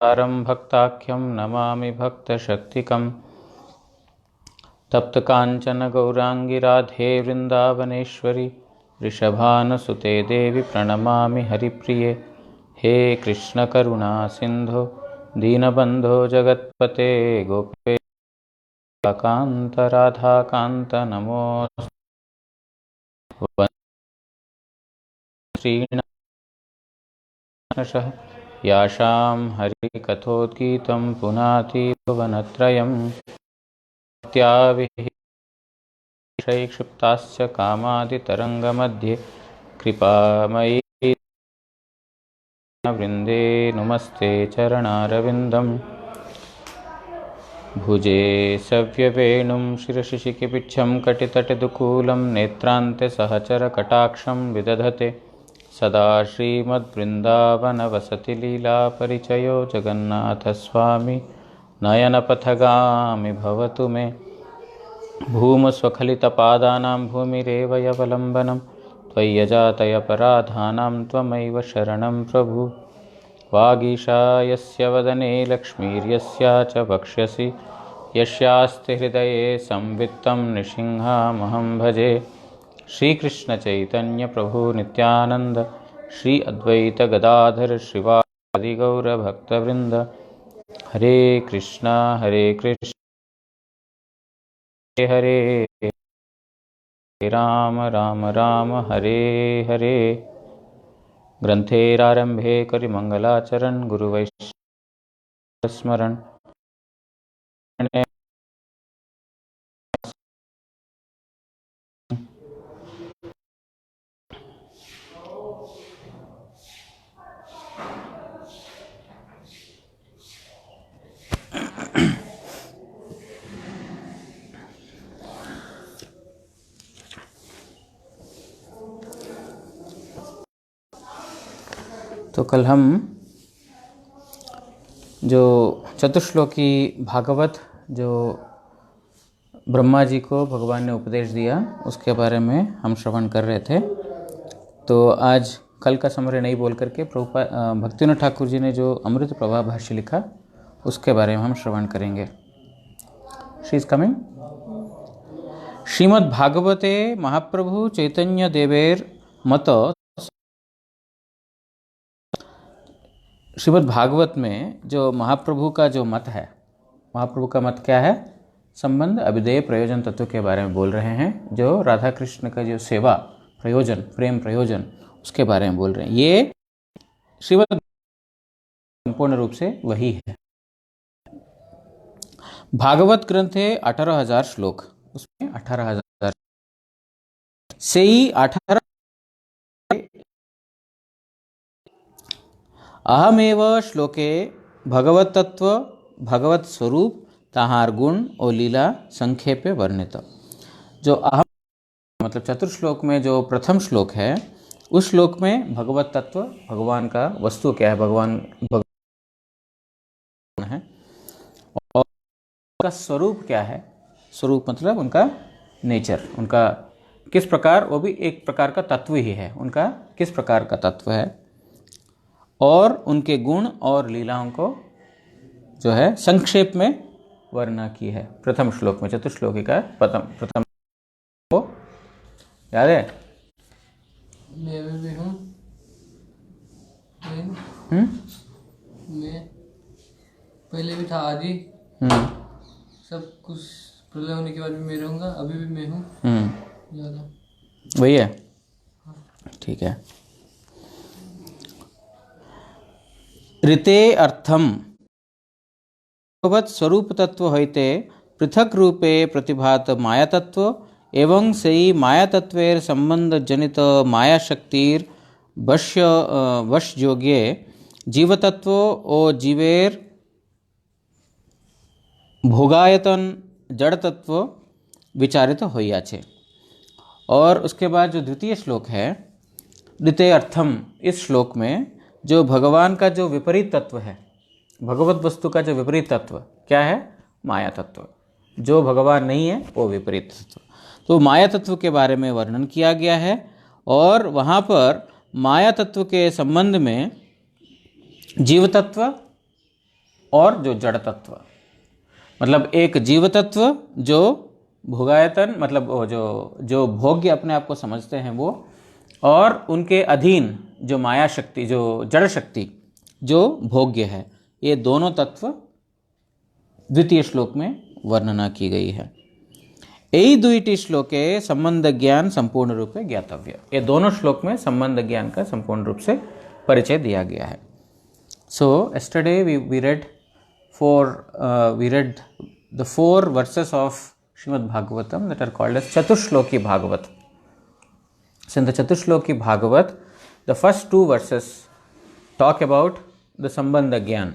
तारं भक्ताख्यं नमामि भक्तशक्तिकं तप्तकाञ्चन गौरांगी राधे वृन्दावनेश्वरी वृषभानुसुते देवी प्रणमामि हरिप्रिये। हे कृष्ण करुणा सिंधो दीनबंधो जगत्पते गोपेश कांत राधाकांत नमोस्तुते। श्रीनाथः याशां हरिकथोद्गीतं पुनाति भुवनत्रयं क्षिप्ताश्च कामादितरङ्गमध्ये कृपामयी वृंदे नुमस्ते चरणारविन्दं भुजे सव्यवेणुं शिरसि शिखिपिच्छं कटितटिदुकूलं नेत्रान्ते सहचरकटाक्षं विदधते सदा श्रीमद्वृन्दावनवसतिलीलापरिचयो जगन्नाथस्वामी नयनपथगामि भवतु मे। भूमस्वखलितपादानां भूमिरेव यवलम्बनं त्वय्यजातयपराधानां त्वमैव शरणं प्रभु। वागीशायस्य वदने लक्ष्मीर्यस्या च वक्ष्यसि यस्यास्ति हृदये संवित्तं नृसिंहमहं भजे। श्रीकृष्णचैतन्य प्रभु नित्यानंद श्री अद्वैत गदाधर श्रीवासादि गौरभक्तवृंद। हरे कृष्णा हरे राम राम राम हरे हरे। ग्रंथेरारंभे करि मंगलाचरण गुरुवैष्णव स्मरण। तो कल हम जो चतुश्लोकी भागवत जो ब्रह्मा जी को भगवान ने उपदेश दिया उसके बारे में हम श्रवण कर रहे थे। तो आज कल का समरी नहीं बोल करके भक्तिविनोद ठाकुर जी ने जो अमृत प्रभा भाष्य लिखा उसके बारे में हम श्रवण करेंगे। She is coming. श्रीमद् भागवते महाप्रभु चैतन्य देवेर मत। श्रीमद् भागवत में जो महाप्रभु का जो मत है, महाप्रभु का मत क्या है? संबंध अभिधेय प्रयोजन तत्व के बारे में बोल रहे हैं। जो राधा कृष्ण का जो सेवा प्रयोजन, प्रेम प्रयोजन, उसके बारे में बोल रहे हैं। ये श्रीमद् संपूर्ण रूप से वही है। भागवत ग्रंथ है 18,000 श्लोक, उसमें 18,000 से ही 18 अहमेव श्लोके भगवत तत्व भगवत स्वरूप ताहार गुण और लीला संक्षेपे वर्णित। जो अहम मतलब चतुर्श्लोक में जो प्रथम श्लोक है उस श्लोक में भगवत तत्व, भगवान का वस्तु क्या है, भगवान है, और उनका स्वरूप क्या है। स्वरूप मतलब उनका नेचर, उनका किस प्रकार, वो भी एक प्रकार का तत्व ही है, उनका किस प्रकार का तत्व है, और उनके गुण और लीलाओं को जो है संक्षेप में वर्णना की है प्रथम श्लोक में। चतुश्लोकी का प्रथम को याद है? मैं भी हूँ। मैं पहले भी था, आदि सब कुछ प्रलय होने के बाद भी मैं रहूँगा, अभी भी मैं हूँ। ज़्यादा वही है। ठीक है। ऋते अर्थम भगवत स्वरूप तत्व होते पृथक रूपे प्रतिभात माया तत्व एवं सही माया तत्वेर संबंध जनित माया शक्तिर वश योग्य जीवतत्व और जीवेर भोगायतन जड़ तत्व विचारित होइया छे। और उसके बाद जो द्वितीय श्लोक है द्वितीय अर्थम, इस श्लोक में जो भगवान का जो विपरीत तत्व है, भगवत वस्तु का जो विपरीत तत्व क्या है? माया तत्व। जो भगवान नहीं है वो विपरीत तत्व। तो माया तत्व के बारे में वर्णन किया गया है। और वहाँ पर माया तत्व के संबंध में जीव तत्व और जो जड़ तत्व, मतलब एक जीव तत्व जो भोगायतन, मतलब वो जो भोग्य अपने आप को समझते हैं वो, और उनके अधीन जो माया शक्ति, जो जड़ शक्ति जो भोग्य है, ये दोनों तत्व द्वितीय श्लोक में वर्णना की गई है। यही दुईटी श्लोके संबंध ज्ञान संपूर्ण रूप से ज्ञातव्य, ये दोनों श्लोक में संबंध ज्ञान का संपूर्ण रूप से परिचय दिया गया है। सो yesterday we read the 4 verses of Srimad Bhagavatam that are called as Chatushloki Bhagavat. So in the Chatushloki Bhagavat, the first 2 verses talk about the Sambandha Gyan,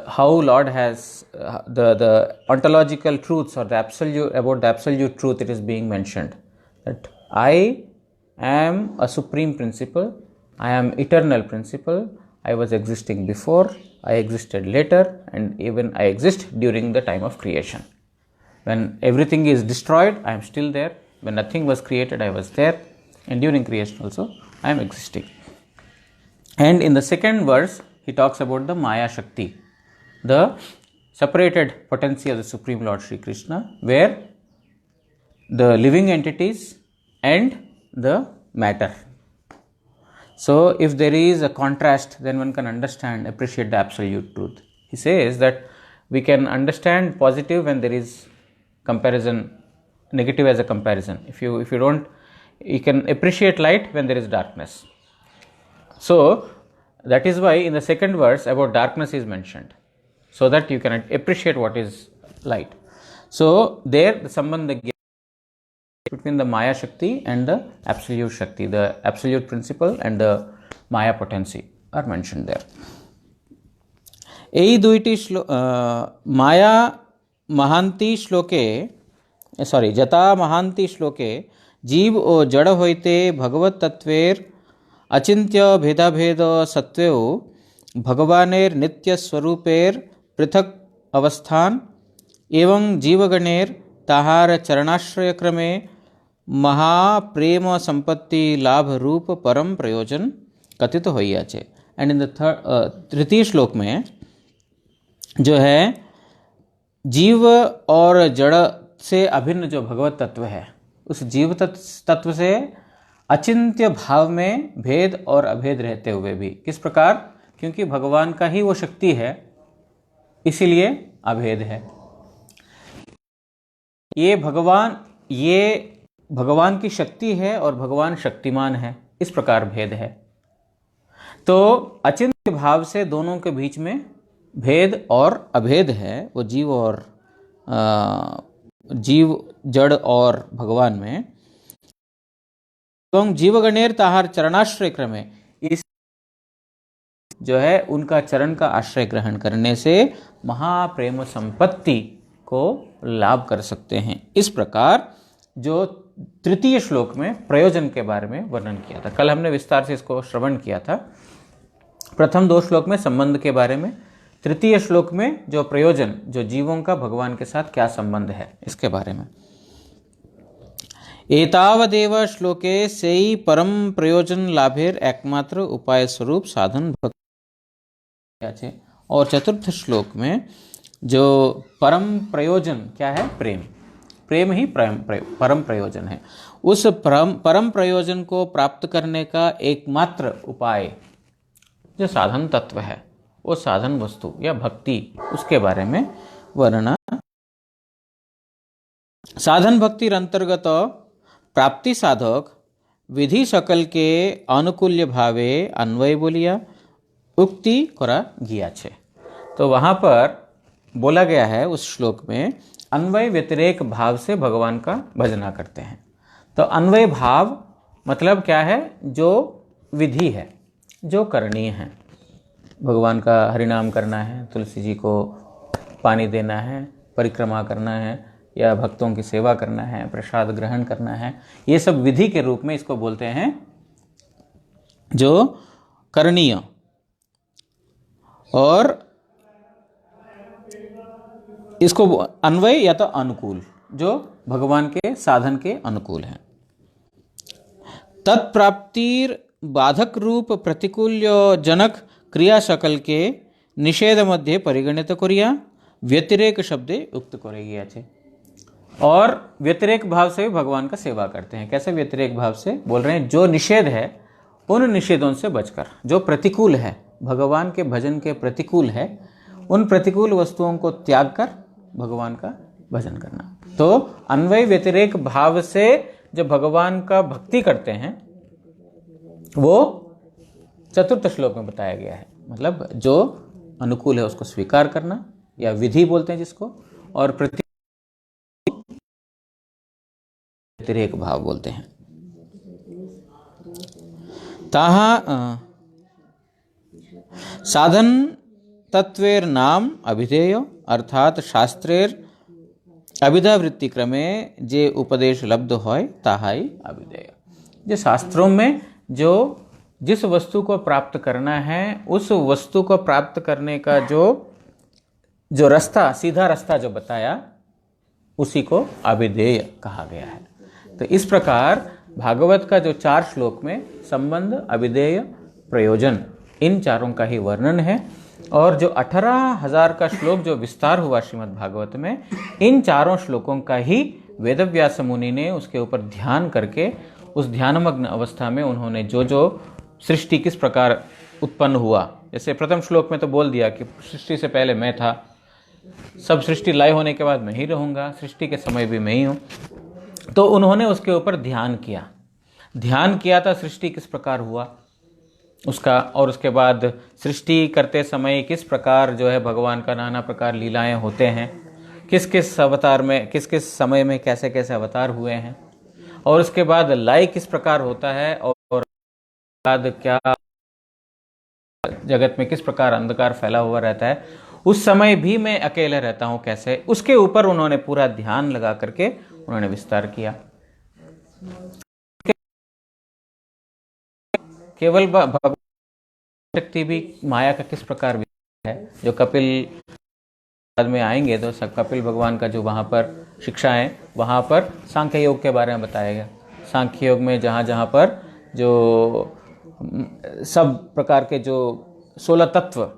how Lord has the ontological truths, or the absolute truth it is being mentioned, that I am a supreme principle, I am eternal principle, I was existing before, I existed later, and even I exist during the time of creation. When everything is destroyed, I am still there. When nothing was created, I was there, and during creation also I am existing. And in the second verse, he talks about the Maya Shakti, the separated potency of the Supreme Lord Sri Krishna, where the living entities and the matter. So if there is a contrast, then one can understand, appreciate the absolute truth. He says that we can understand positive when there is comparison, negative as a comparison. If you don't, you can appreciate light when there is darkness. So that is why in the second verse about darkness is mentioned, so that you can appreciate what is light. So there the sambandha between the Maya Shakti and the Absolute Shakti, the Absolute Principle and the Maya Potency are mentioned there. यही दुईटी माया महांति श्लोके, जता महांति श्लोके जीव ओ जड़ होइते भगवत तत्वेर अचिंत्य भेदाभेद सत्वेव भगवानेर नित्य स्वरूपेर पृथक अवस्थान एवं जीवगणेर ताहार चरणाश्रय क्रमे महाप्रेम संपत्ति लाभ रूप परम प्रयोजन कथित होइया छे. एंड इन द तृतीय श्लोक में जो है जीव और जड़ से अभिन्न जो भगवत तत्व है, उस जीव तत्व से अचिंत्य भाव में भेद और अभेद रहते हुए भी, किस प्रकार, क्योंकि भगवान का ही वो शक्ति है, इसीलिए अभेद है. ये भगवान की शक्ति है और भगवान शक्तिमान है, इस प्रकार भेद है. तो अचिंत्य भाव से दोनों के बीच में भेद और अभेद है, वो जीव जड़ और भगवान में. एवं जीवगणेर ताहार चरणाश्रय क्रमे, इस जो है उनका चरण का आश्रय ग्रहण करने से महाप्रेम संपत्ति को लाभ कर सकते हैं. इस प्रकार जो तृतीय श्लोक में प्रयोजन के बारे में वर्णन किया था, कल हमने विस्तार से इसको श्रवण किया था. प्रथम 2 श्लोक में संबंध के बारे में, तृतीय श्लोक में जो प्रयोजन, जो जीवों का भगवान के साथ क्या संबंध है, इसके बारे में. एतावदेव श्लोके सेई परम प्रयोजन लाभेर एकमात्र उपाय स्वरूप साधन भक्ति. और चतुर्थ श्लोक में जो परम प्रयोजन क्या है, प्रेम ही परम प्रयोजन है. उस परम प्रयोजन को प्राप्त करने का एकमात्र उपाय जो साधन तत्व है, वो साधन वस्तु या भक्ति, उसके बारे में वर्णना. साधन भक्ति अंतर्गत प्राप्ति साधक विधि सकल के अनुकूल्य भावे अन्वय बोलिया उक्ति करा गया छे. तो वहाँ पर बोला गया है उस श्लोक में, अन्वय व्यतिरेक भाव से भगवान का भजना करते हैं. तो अन्वय भाव मतलब क्या है, जो विधि है, जो करणीय है. भगवान का हरिनाम करना है, तुलसी जी को पानी देना है, परिक्रमा करना है, या भक्तों की सेवा करना है, प्रसाद ग्रहण करना है, ये सब विधि के रूप में इसको बोलते हैं जो करणीय. और इसको अन्वय या तो अनुकूल, जो भगवान के साधन के अनुकूल है. तत्प्राप्तिर बाधक रूप प्रतिकूल्य जनक क्रिया शकल के निषेध मध्य परिगणित करिया व्यतिरेक शब्दे उक्त करेगी छे। और व्यतिरेक भाव से भी भगवान का सेवा करते हैं। कैसे व्यतिरेक भाव से? बोल रहे हैं जो निषेध है उन निषेधों से बचकर, जो प्रतिकूल है, भगवान के भजन के प्रतिकूल है, उन प्रतिकूल वस्तुओं को त्याग कर भगवान का भजन करना। तो अन्वय व्यतिरेक भाव से जब भगवान का भक्ति करते हैं वो चतुर्थ श्लोक में बताया गया है। मतलब जो अनुकूल है उसको स्वीकार करना, या विधि बोलते हैं जिसको, और व्यतिरेक भाव बोलते हैं। ताहा साधन तत्वेर नाम अभिधेय, अर्थात शास्त्रेर अभिधावृत्ति क्रमे जे उपदेश लब्ध होय ताहाई अभिधेय। जो शास्त्रों में जो जिस वस्तु को प्राप्त करना है उस वस्तु को प्राप्त करने का जो रास्ता, सीधा रास्ता जो बताया, उसी को अभिधेय कहा गया है। तो इस प्रकार भागवत का जो 4 श्लोक में संबंध, अभिधेय, प्रयोजन, इन चारों का ही वर्णन है। और जो 18,000 का श्लोक जो विस्तार हुआ श्रीमद् भागवत में, इन चारों श्लोकों का ही वेदव्यास मुनि ने उसके ऊपर ध्यान करके, उस ध्यानमग्न अवस्था में उन्होंने जो जो सृष्टि किस प्रकार उत्पन्न हुआ, जैसे प्रथम श्लोक में तो बोल दिया कि सृष्टि से पहले मैं था, सब सृष्टि लय होने के बाद मैं ही रहूँगा, सृष्टि के समय भी मैं ही हूँ। तो उन्होंने उसके ऊपर ध्यान किया था सृष्टि किस प्रकार हुआ उसका, और उसके बाद सृष्टि करते समय किस प्रकार जो है भगवान का नाना प्रकार लीलाएं होते हैं, किस किस अवतार में, किस किस समय में कैसे कैसे अवतार हुए हैं, और उसके बाद लय किस प्रकार होता है, और बाद क्या जगत में किस प्रकार अंधकार फैला हुआ रहता है, उस समय भी मैं अकेले रहता हूं कैसे, उसके ऊपर उन्होंने पूरा ध्यान लगा करके उन्होंने विस्तार किया। केवल भगवान शक्ति भी माया का किस प्रकार है, जो कपिल बाद में आएंगे तो कपिल भगवान का जो वहाँ पर शिक्षा है, वहाँ पर सांख्य योग के बारे में बताया गया। सांख्य योग में जहाँ जहाँ पर जो सब प्रकार के जो 16 तत्व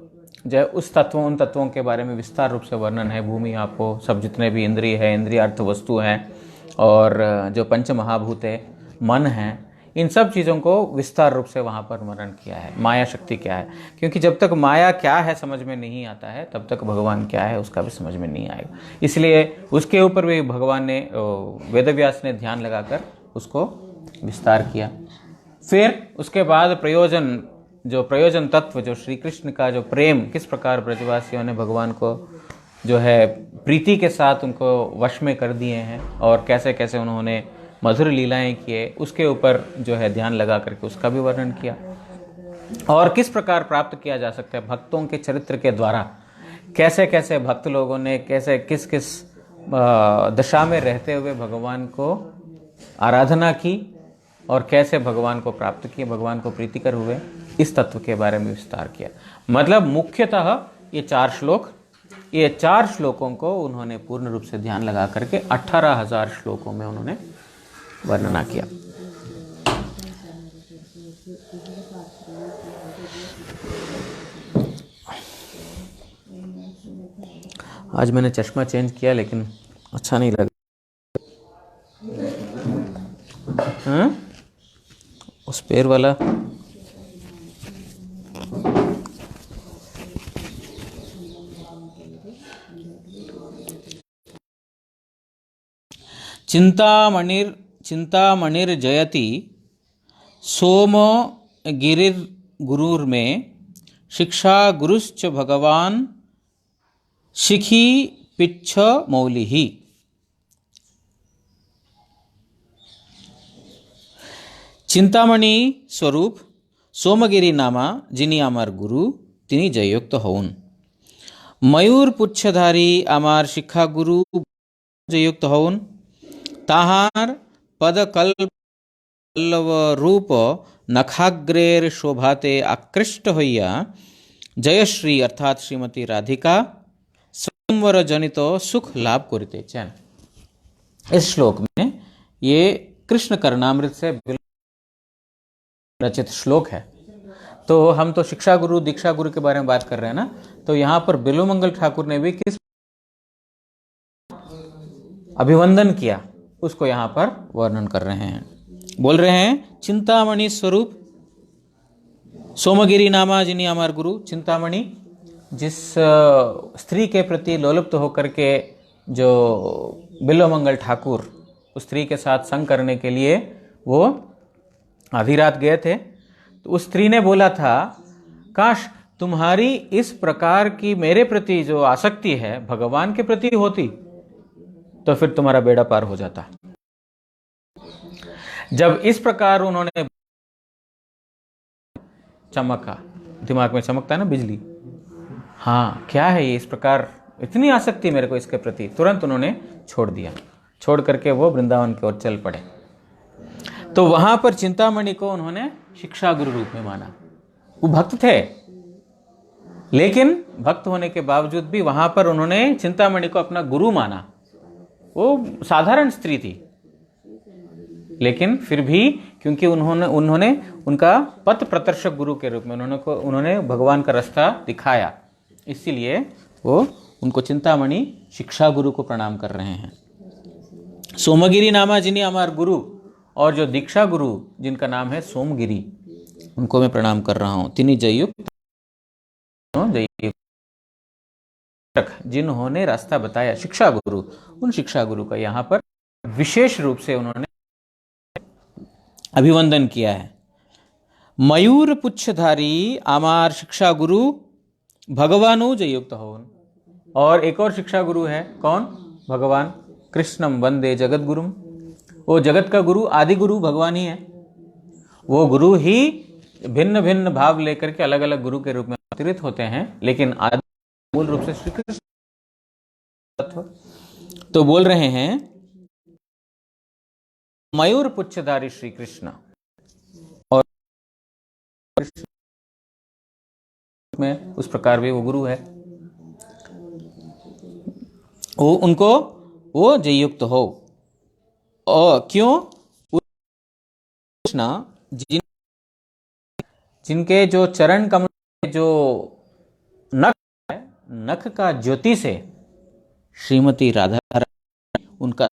जो है, उस तत्वों, उन तत्वों के बारे में विस्तार रूप से वर्णन है। भूमि, आपको सब जितने भी इंद्रिय है, इंद्रिय अर्थ वस्तु हैं, और जो पंच महाभूत है, मन है, इन सब चीज़ों को विस्तार रूप से वहाँ पर वर्णन किया है। माया शक्ति क्या है, क्योंकि जब तक माया क्या है समझ में नहीं आता है, तब तक भगवान क्या है उसका भी समझ में नहीं आएगा। इसलिए उसके ऊपर भी भगवान ने, वेदव्यास ने ध्यान लगाकर उसको विस्तार किया। फिर उसके बाद प्रयोजन, जो प्रयोजन तत्व, जो श्री कृष्ण का जो प्रेम, किस प्रकार ब्रजवासियों ने भगवान को जो है प्रीति के साथ उनको वश में कर दिए हैं, और कैसे कैसे उन्होंने मधुर लीलाएं किए, उसके ऊपर जो है ध्यान लगा करके उसका भी वर्णन किया। और किस प्रकार प्राप्त किया जा सकता है भक्तों के चरित्र के द्वारा, कैसे कैसे भक्त लोगों ने कैसे किस किस दशा में रहते हुए भगवान को आराधना की, और कैसे भगवान को प्राप्त किए, भगवान को प्रीतिकर हुए, इस तत्व के बारे में विस्तार किया। मतलब मुख्यतः ये 4 श्लोक, ये 4 श्लोकों को उन्होंने पूर्ण रूप से ध्यान लगा करके 18,000 श्लोकों में उन्होंने वर्णना किया। आज मैंने चश्मा चेंज किया लेकिन अच्छा नहीं लगा। हाँ? उस पैर वाला चिंतामणिर जयति सोम गिरिर गुरुर में शिक्षा गुरुश्च भगवान शिखी पिच्छ मौलिहि। चिंतामणि स्वरूप सोमगिरी नामा जिनी आमार गुरु तिनी जययुक्त हउन। मयूर पुच्छधारी आमार शिक्षा गुरु जययुक्त हउन। ताहार पद कल्लव रूप नखाग्रेर शोभाते आकृष्ट होइया जयश्री अर्थात श्रीमती राधिका स्वयंवर जनित सुख लाभ करिते चैन। इस श्लोक में ये कृष्ण करणामृत से रचित श्लोक है। तो हम तो शिक्षा गुरु दीक्षा गुरु के बारे में बात कर रहे हैं ना, तो यहाँ पर बिल्वमंगल ठाकुर ने भी किस अभिवंदन किया उसको यहाँ पर वर्णन कर रहे हैं। बोल रहे हैं चिंतामणि स्वरूप सोमगिरी नामा जिनी अमर गुरु। चिंतामणि जिस स्त्री के प्रति लोलुप्त होकर के जो बिल्वमंगल ठाकुर उस स्त्री के साथ संग करने के लिए वो आधी रात गए थे, तो उस स्त्री ने बोला था काश तुम्हारी इस प्रकार की मेरे प्रति जो आसक्ति है भगवान के प्रति होती तो फिर तुम्हारा बेड़ा पार हो जाता। जब इस प्रकार उन्होंने चमका, दिमाग में चमकता है ना बिजली, हाँ क्या है ये, इस प्रकार इतनी आसक्ति मेरे को इसके प्रति, तुरंत उन्होंने छोड़ दिया। छोड़ करके वो वृंदावन की ओर चल पड़े। तो वहां पर चिंतामणि को उन्होंने शिक्षा गुरु रूप में माना। वो भक्त थे, लेकिन भक्त होने के बावजूद भी वहां पर उन्होंने चिंतामणि को अपना गुरु माना। वो साधारण स्त्री थी, लेकिन फिर भी क्योंकि उन्होंने उनका पथ प्रदर्शक गुरु के रूप में उन्होंने भगवान का रास्ता दिखाया, इसीलिए वो उनको चिंतामणि शिक्षा गुरु को प्रणाम कर रहे हैं। सोमगिरी नामा जिनी अमर गुरु, और जो दीक्षा गुरु जिनका नाम है सोमगिरी, उनको मैं प्रणाम कर रहा हूं। तिनी जयुक्त जिन्होंने रास्ता बताया, शिक्षा गुरु, उन शिक्षा गुरु का यहाँ पर विशेष रूप से उन्होंने अभिवंदन किया है। मयूर पुच्छधारी आमार शिक्षा गुरु भगवानु जयुक्त होन। और एक और शिक्षा गुरु है, कौन? भगवान कृष्णम वंदे जगत गुरुम। वो जगत का गुरु, आदि गुरु भगवान ही है। वो गुरु ही भिन्न भिन्न भाव लेकर के अलग अलग गुरु के रूप में अवतरित होते हैं, लेकिन आदि मूल रूप से श्री कृष्ण। तो बोल रहे हैं मयूर पुच्छधारी श्री कृष्ण, और में उस प्रकार भी वो गुरु है। वो उनको वो जयुक्त हो। और क्यों? कृष्ण जिनके जो चरण कमल जो नख है, नख का ज्योति से श्रीमती राधा उनका,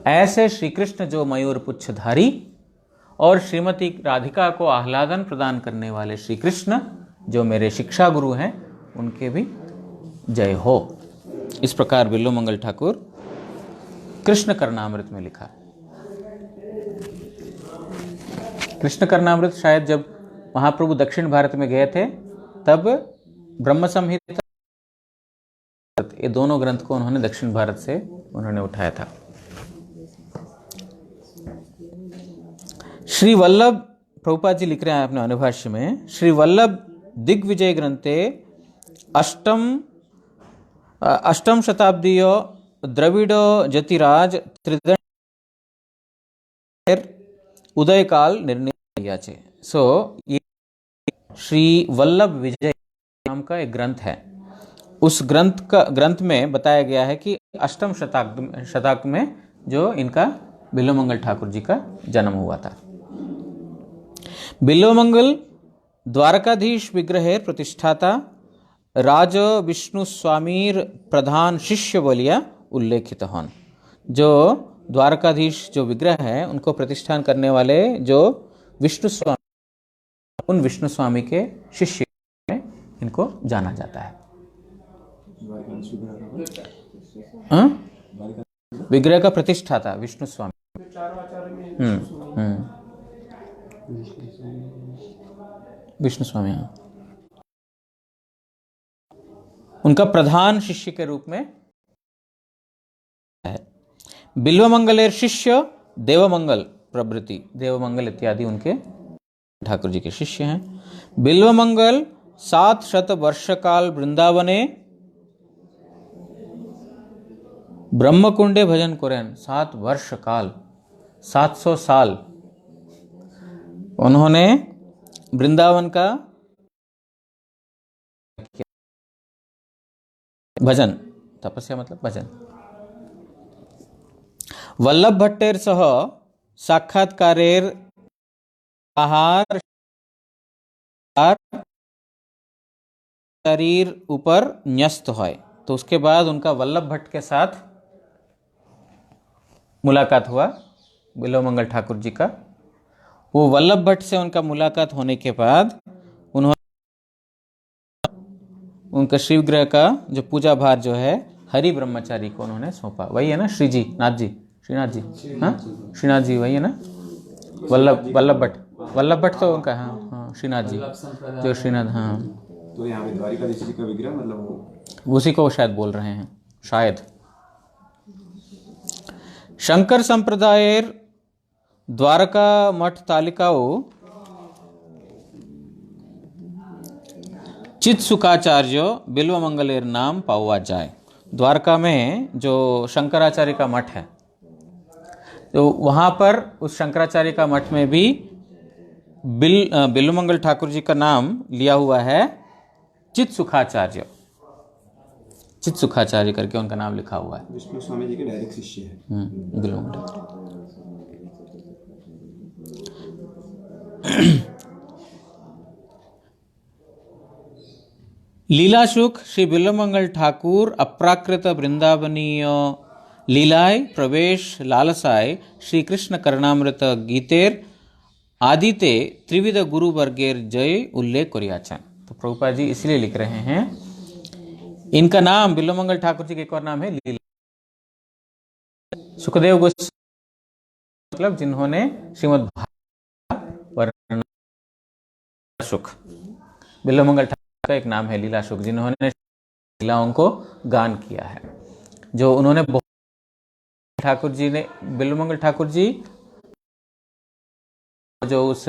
ऐसे श्री कृष्ण जो मयूर पुच्छधारी और श्रीमती राधिका को आह्लादन प्रदान करने वाले श्री कृष्ण जो मेरे शिक्षा गुरु हैं, उनके भी जय हो। इस प्रकार बिल्वमंगल ठाकुर कृष्ण कर्णामृत में लिखा। कृष्ण कर्णामृत शायद जब महाप्रभु दक्षिण भारत में गए थे तब ब्रह्म संहिता, ये दोनों ग्रंथ को उन्होंने दक्षिण भारत से उन्होंने उठाया था। श्री वल्लभ प्रभुपाद जी लिख रहे हैं अपने अनुभाष्य में, श्री वल्लभ दिग्विजय ग्रंथे अष्टम शताब्दीय द्रविड़ जतिराज त्रिदंड उदय काल निर्णय किया छे। सो ये श्री वल्लभ विजय नाम का एक ग्रंथ है। उस ग्रंथ में बताया गया है कि अष्टम शतक में जो इनका बिल्वमंगल ठाकुर जी का जन्म हुआ था। बिल्वमंगल द्वारकाधीश विग्रहेर प्रतिष्ठाता राज विष्णु स्वामीर प्रधान शिष्य बोलिया उल्लेखित हन। जो द्वारकाधीश जो विग्रह है उनको प्रतिष्ठान करने वाले जो विष्णु स्वामी, उन विष्णु स्वामी के शिष्य में इनको जाना जाता है। विग्रह का प्रतिष्ठाता विष्णु स्वामी। विष्णु स्वामी, हाँ, उनका प्रधान शिष्य के रूप में है। बिल्वमंगलेर शिष्य देवमंगल प्रभृति, देवमंगल इत्यादि उनके ठाकुर जी के शिष्य हैं। बिल्वमंगल 700 वर्ष काल वृंदावने ब्रह्मकुंडे भजन कुरेन। 7 वर्ष काल, 700 साल उन्होंने वृंदावन का भजन, तपस्या मतलब भजन। वल्लभ भट्टेर सह साक्षात्कारेर आहार शरीर ऊपर न्यस्त है। तो उसके बाद उनका वल्लभ भट्ट के साथ मुलाकात हुआ बिल्वमंगल ठाकुर जी का। वो वल्लभ भट्ट से उनका मुलाकात होने के बाद उन्होंने उनका शिवग्रह का जो पूजा भार जो है हरि ब्रह्मचारी को उन्होंने सौंपा। वही है ना श्रीजी नाथ जी, श्रीनाथ जी, हाँ श्रीनाथ जी वही है ना, वल्लभ भट्ट तो उनका, हाँ हाँ श्रीनाथ जी जो श्रीनाथ, हाँ। तो यहाँ पे द्वारिकाधीश जी का विग्रह मतलब उसी को शायद बोल रहे हैं शायद। शंकर संप्रदायेर द्वारका मठ तालिकाओ चित सुखाचार्य बिल्वमंगलेर नाम पावा जाए। द्वारका में जो शंकराचार्य का मठ है, तो वहाँ पर उस शंकराचार्य का मठ में भी बिल्वमंगल ठाकुर जी का नाम लिया हुआ है, चित सुखाचार्य, चित सुखाचार्य करके उनका नाम लिखा हुआ है। विष्णु स्वामी जी के डायरेक्ट शिष्य है बिल्वमंगल ठाकुर। लीलाशुक श्री बिल्वमंगल ठाकुर अप्राकृत वृंदावनीय लीलाय प्रवेश लालसाय श्री कृष्ण करणामृत गीतेर आदिते त्रिविध गुरु वर्गेर जय उल्लेख करियाचन। तो प्रभुपाद जी इसलिए लिख रहे हैं, इनका नाम बिल्वमंगल ठाकुर जी का एक और नाम है लीला। सुखदेव गोस्वामी मतलब जिन्होंने श्रीमद् वर्णन, सुख बिल्वमंगल ठाकुर का एक नाम है लीलाशुक, जिन्होंने लीलाओं को गान किया है। जो उन्होंने ठाकुर जी ने, बिल्वमंगल ठाकुर जी जो उस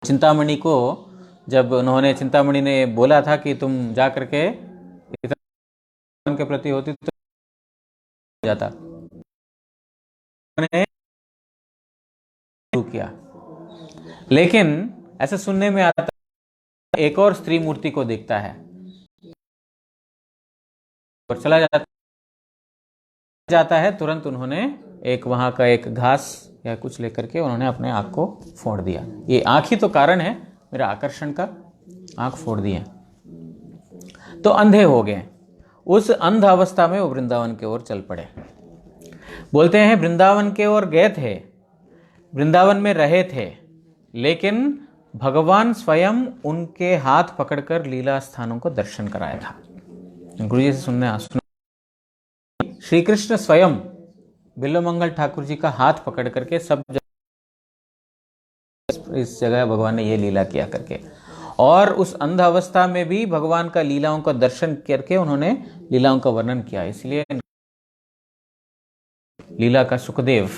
चिंतामणि को, जब उन्होंने, चिंतामणि ने बोला था कि तुम जा करके के प्रति होती तो जाता, उन्होंने किया। लेकिन ऐसा सुनने में आता एक और स्त्री मूर्ति को देखता है और चला जाता है। तुरंत उन्होंने एक वहां का एक घास या कुछ लेकर के उन्होंने अपने आंख को फोड़ दिया। ये आंख ही तो कारण है मेरा आकर्षण का, आंख फोड़ दिए तो अंधे हो गए। उस अंध अवस्था में वो वृंदावन की ओर चल पड़े। बोलते हैं वृंदावन के ओर गए थे, वृंदावन में रहे थे, लेकिन भगवान स्वयं उनके हाथ पकड़कर लीला स्थानों को दर्शन कराया था। गुरु जी से सुनने श्री कृष्ण स्वयं बिल्वमंगल ठाकुर जी का हाथ पकड़ करके सब इस जगह भगवान ने ये लीला किया करके, और उस अंध अवस्था में भी भगवान का लीलाओं का दर्शन करके उन्होंने लीलाओं का वर्णन किया। इसलिए लीला का सुखदेव।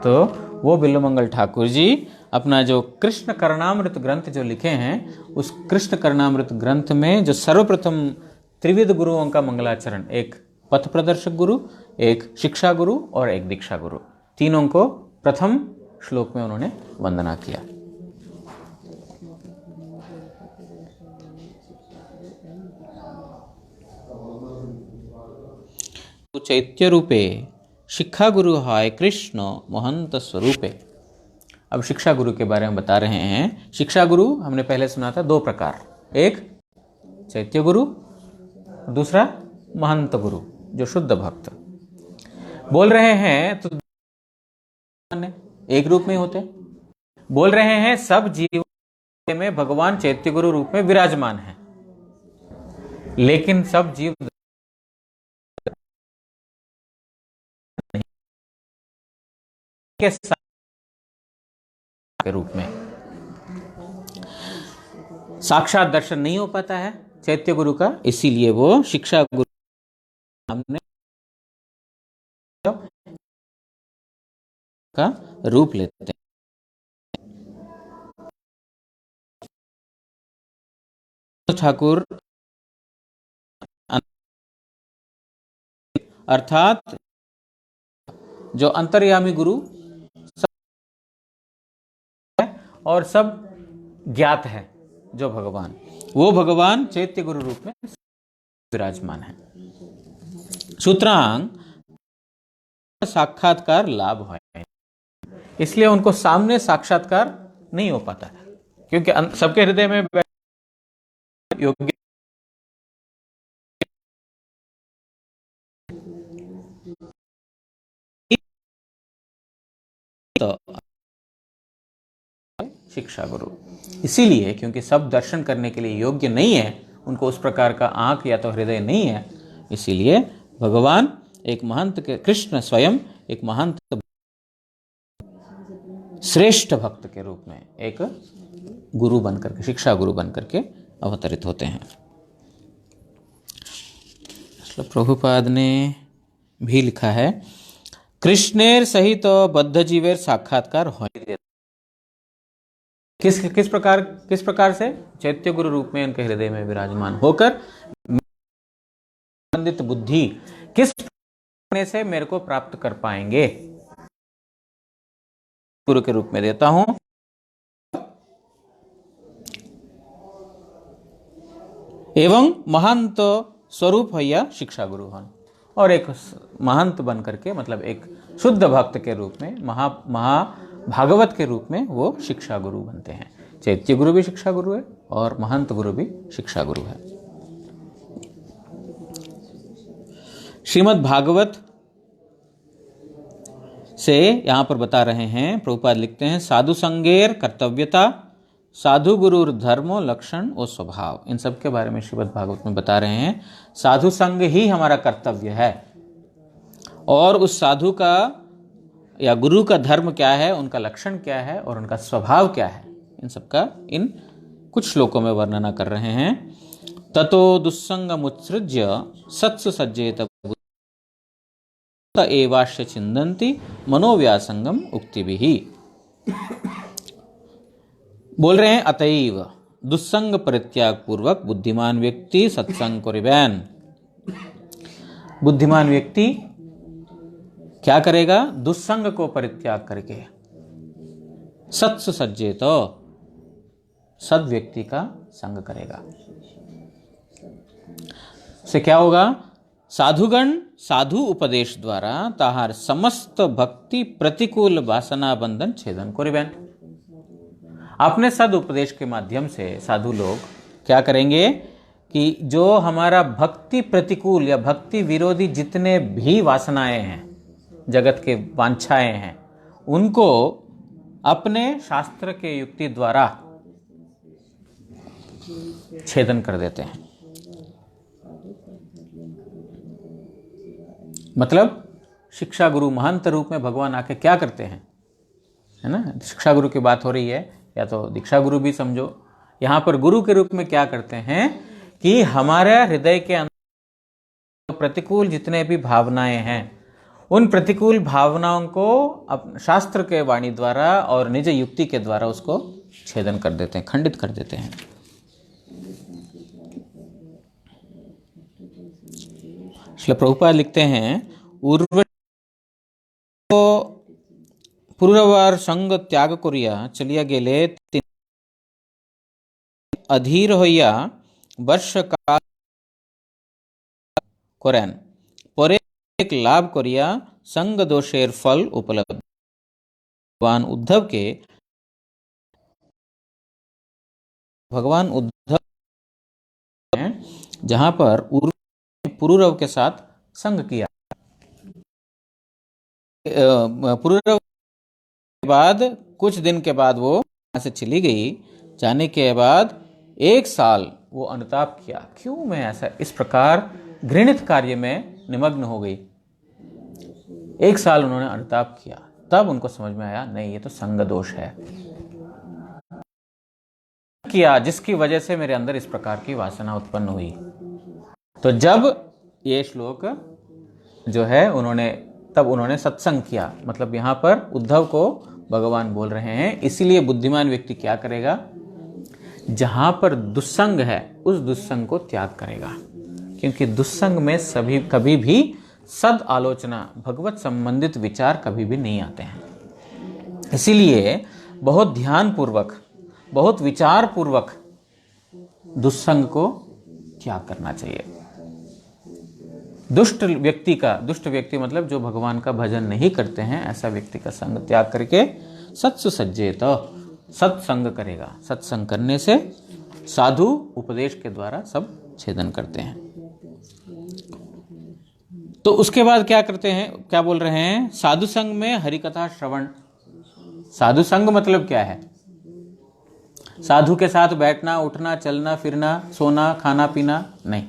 तो वो बिल्वमंगल ठाकुर जी अपना जो कृष्ण करणामृत ग्रंथ जो लिखे हैं, उस कृष्ण करणामृत ग्रंथ में जो सर्वप्रथम त्रिविध गुरुओं का मंगलाचरण, एक पथ प्रदर्शक गुरु, एक शिक्षा गुरु और एक दीक्षा गुरु, तीनों को प्रथम श्लोक में उन्होंने वंदना किया। चैत्य रूपे शिक्षा गुरु हाय कृष्ण महंत स्वरूपे। अब शिक्षा गुरु के बारे में बता रहे हैं। शिक्षा गुरु हमने पहले सुना था दो प्रकार, एक चैत्य गुरु, दूसरा महंत गुरु जो शुद्ध भक्त। बोल रहे हैं तो एक रूप में होते, बोल रहे हैं सब जीव में भगवान चैत्य गुरु रूप में विराजमान है, लेकिन सब जीव के रूप में साक्षात दर्शन नहीं हो पाता है चैत्य गुरु का, इसीलिए वो शिक्षा गुरु हमने का रूप लेते हैं। ठाकुर अर्थात जो अंतर्यामी गुरु और सब ज्ञात है जो भगवान, वो भगवान चैत्य गुरु रूप में विराजमान है। सूत्रांग साक्षात्कार लाभ है। इसलिए उनको सामने साक्षात्कार नहीं हो पाता है, क्योंकि सबके हृदय में योग्य तो शिक्षा गुरु। इसीलिए क्योंकि सब दर्शन करने के लिए योग्य नहीं है, उनको उस प्रकार का आंख या तो हृदय नहीं है, इसीलिए भगवान एक महंत के, कृष्ण स्वयं एक महंत श्रेष्ठ भक्त के रूप में एक गुरु बनकर के, शिक्षा गुरु बनकर के अवतरित होते हैं। प्रभुपाद ने भी लिखा है, कृष्णेर सहित बद्ध जीवेर साक्षात्कार होने। किस प्रकार से? चैत्य गुरु रूप में उनके हृदय में विराजमान होकर संबंधित बुद्धि किस प्रकार से मेरे को प्राप्त कर पाएंगे, गुरु के रूप में देता हूं। एवं महंत स्वरूप भैया शिक्षा गुरु हन, और एक महंत बन करके, मतलब एक शुद्ध भक्त के रूप में, भागवत के रूप में वो शिक्षा गुरु बनते हैं। चैत्य गुरु भी शिक्षा गुरु है और महंत गुरु भी शिक्षा गुरु है। श्रीमद् भागवत से यहां पर बता रहे हैं, प्रभुपाद लिखते हैं, साधु संगेर कर्तव्यता, साधु गुरु धर्मो लक्षण और स्वभाव। इन सब के बारे में श्रीमद् भागवत में बता रहे हैं। साधु संग ही हमारा कर्तव्य है, और उस साधु का या गुरु का धर्म क्या है, उनका लक्षण क्या है और उनका स्वभाव क्या है, इन सब का इन कुछ श्लोकों में वर्णना कर रहे हैं। ततो दुस्संगमुत्सृज्य सत्सु सज्जेत एवाश्य चिंदन्ति मनोव्यासंगम उक्तिभिः। बोल रहे हैं, अतएव दुस्संग परित्याग पूर्वक बुद्धिमान व्यक्ति सत्संग करिबेन। बुद्धिमान व्यक्ति क्या करेगा? दुस्संग को परित्याग करके सत्सु सज्जेत, सद व्यक्ति का संग करेगा। से क्या होगा? साधुगण साधु उपदेश द्वारा ताहार समस्त भक्ति प्रतिकूल वासना बंधन छेदन करिबेन। अपने सद उपदेश के माध्यम से साधु लोग क्या करेंगे कि जो हमारा भक्ति प्रतिकूल या भक्ति विरोधी जितने भी वासनाएं हैं, जगत के वांछाएं हैं, उनको अपने शास्त्र के युक्ति द्वारा छेदन कर देते हैं। मतलब शिक्षा गुरु महंत रूप में भगवान आके क्या करते हैं, है ना? शिक्षा गुरु की बात हो रही है, या तो दीक्षा गुरु भी समझो। यहां पर गुरु के रूप में क्या करते हैं कि हमारे हृदय के अंदर प्रतिकूल जितने भी भावनाएं हैं, उन प्रतिकूल भावनाओं को शास्त्र के वाणी द्वारा और निज युक्ति के द्वारा उसको छेदन कर देते हैं, खंडित कर देते हैं। श्रील प्रभुपाद लिखते हैं, पूर्ववार संग त्याग करिया चलिया गेले अधीर होइया वर्ष काल करेन, परे एक लाभ करिया संग दोषेर फल उपलब्ध। भगवान उद्धव जहां पर पुरुरव के साथ संग किया, पुरुरव के बाद कुछ दिन के बाद वो यहाँ से चली गई। जाने के बाद 1 साल वो अनुताप किया, क्यों मैं ऐसा इस प्रकार घृणित कार्य में निमग्न हो गई। 1 साल उन्होंने अनुताप किया, तब उनको समझ में आया, नहीं ये तो संग दोष है किया, जिसकी वजह से मेरे अंदर इस प्रकार की वासना उत्पन्न हुई। तो जब ये श्लोक जो है तब उन्होंने सत्संग किया। मतलब यहाँ पर उद्धव को भगवान बोल रहे हैं, इसीलिए बुद्धिमान व्यक्ति क्या करेगा? जहां पर दुस्संग है उस दुस्संग को त्याग करेगा, क्योंकि दुस्संग में कभी भी सद आलोचना, भगवत संबंधित विचार कभी भी नहीं आते हैं। इसीलिए बहुत ध्यान पूर्वक, बहुत विचार पूर्वक दुस्संग को त्याग करना चाहिए। दुष्ट व्यक्ति मतलब जो भगवान का भजन नहीं करते हैं, ऐसा व्यक्ति का संग त्याग करके सत्सु सज्जेत, सत्संग करेगा। सत्संग करने से साधु उपदेश के द्वारा सब छेदन करते हैं। तो उसके बाद क्या करते हैं, क्या बोल रहे हैं, साधु संग में हरिकथा श्रवण। साधु संग मतलब क्या है? साधु के साथ बैठना, उठना, चलना फिरना, सोना, खाना पीना नहीं।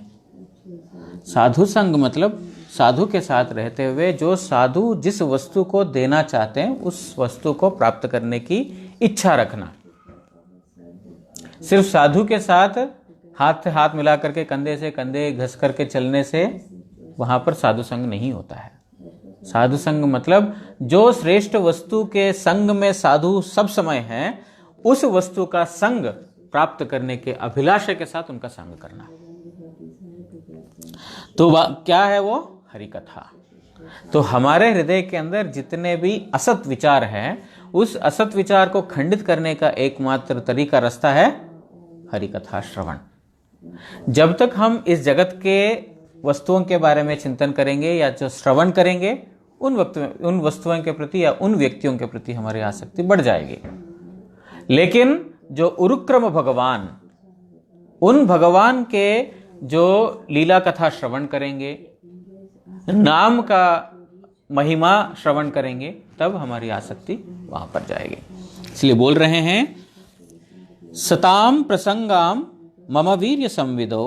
साधु संग मतलब साधु के साथ रहते हुए जो साधु जिस वस्तु को देना चाहते हैं उस वस्तु को प्राप्त करने की इच्छा रखना। सिर्फ साधु के साथ हाथ से हाथ मिला करके, कंधे से कंधे घस करके चलने से वहां पर साधु संग नहीं होता है। साधु संग मतलब जो श्रेष्ठ वस्तु के संग में साधु सब समय हैं, उस वस्तु का संग प्राप्त करने के अभिलाषा के साथ उनका संग करना। तो क्या है वो? हरि कथा। तो हमारे हृदय के अंदर जितने भी असत विचार हैं, उस असत विचार को खंडित करने का एकमात्र तरीका, रास्ता है हरि कथा श्रवण। जब तक हम इस जगत के वस्तुओं के बारे में चिंतन करेंगे या जो श्रवण करेंगे, उन वस्तुओं के प्रति या उन व्यक्तियों के प्रति हमारी आसक्ति बढ़ जाएगी। लेकिन जो उरुक्रम भगवान, उन भगवान के जो लीला कथा श्रवण करेंगे, नाम का महिमा श्रवण करेंगे, तब हमारी आसक्ति वहां पर जाएगी। इसलिए बोल रहे हैं, सताम प्रसंगाम मम वीर्य संविदो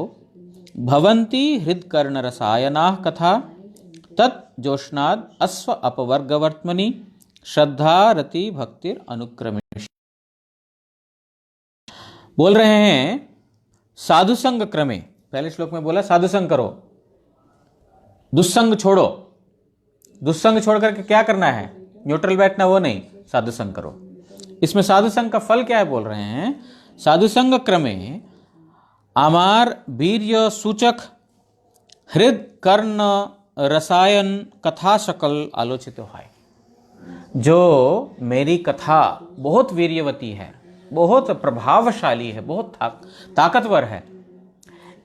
भवन्ति हृदकर्ण रसायनाः कथा तत् जोष्णाद अश्व अपवर्गवर्त्मनि श्रद्धा रति भक्तिर अनुक्रमेश। बोल रहे हैं साधु संग क्रमे। पहले श्लोक में बोला साधु संग करो, दुस्संग छोड़ो। दुस्संग छोड़ करके क्या करना है? न्यूट्रल बैठना, वो नहीं, साधु संग करो। इसमें साधु संग का फल क्या है बोल रहे हैं? साधु संग क्रमे आमार वीर्य सूचक हृद कर्ण रसायन कथा सकल आलोचित है। जो मेरी कथा बहुत वीर्यवती है, बहुत प्रभावशाली है, बहुत ताकतवर है,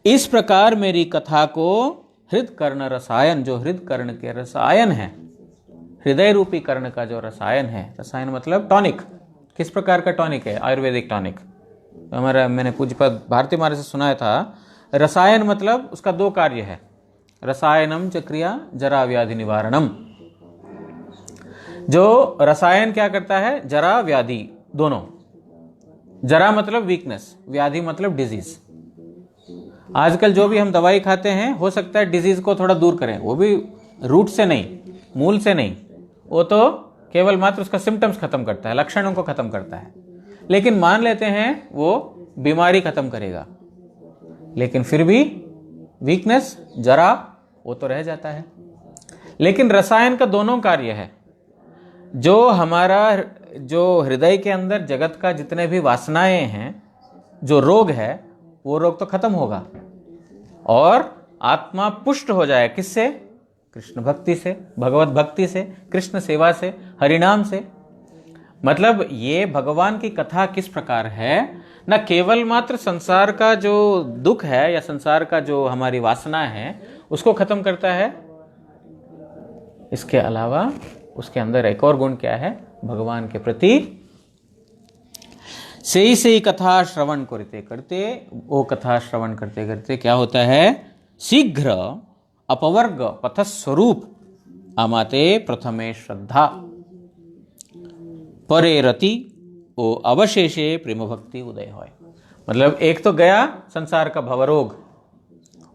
इस प्रकार मेरी कथा को हृद कर्ण रसायन, जो हृद कर्ण के रसायन है, हृदय रूपी कर्ण का जो रसायन है, रसायन मतलब टॉनिक। किस प्रकार का टॉनिक है? आयुर्वेदिक टॉनिक। मैंने पूज्यपाद भारती महाराज से सुनाया था, रसायन मतलब उसका दो कार्य है, रसायनम च क्रिया जरा व्याधि निवारणम। जो रसायन क्या करता है? जरा व्याधि दोनों। जरा मतलब वीकनेस, व्याधि मतलब डिजीज। आजकल जो भी हम दवाई खाते हैं, हो सकता है डिजीज को थोड़ा दूर करें, वो भी रूट से नहीं, मूल से नहीं, वो तो केवल मात्र उसका सिम्टम्स खत्म करता है, लक्षणों को खत्म करता है। लेकिन मान लेते हैं वो बीमारी खत्म करेगा, लेकिन फिर भी वीकनेस, जरा, वो तो रह जाता है। लेकिन रसायन का दोनों कार्य है। जो हमारा जो हृदय के अंदर जगत का जितने भी वासनाएं हैं, जो रोग है, वो रोग तो खत्म होगा और आत्मा पुष्ट हो जाए। किससे? कृष्ण भक्ति से, भगवत भक्ति से, कृष्ण सेवा से, हरिनाम से। मतलब ये भगवान की कथा किस प्रकार है, न केवल मात्र संसार का जो दुख है या संसार का जो हमारी वासना है उसको खत्म करता है, इसके अलावा उसके अंदर एक और गुण क्या है? भगवान के प्रति से कथा श्रवण करते करते, वो कथा श्रवण करते करते क्या होता है? शीघ्र अपवर्ग पथ स्वरूप आमाते प्रथमे श्रद्धा परे रति ओ अवशेषे प्रेम भक्ति उदय होय। मतलब एक तो गया संसार का भवरोग,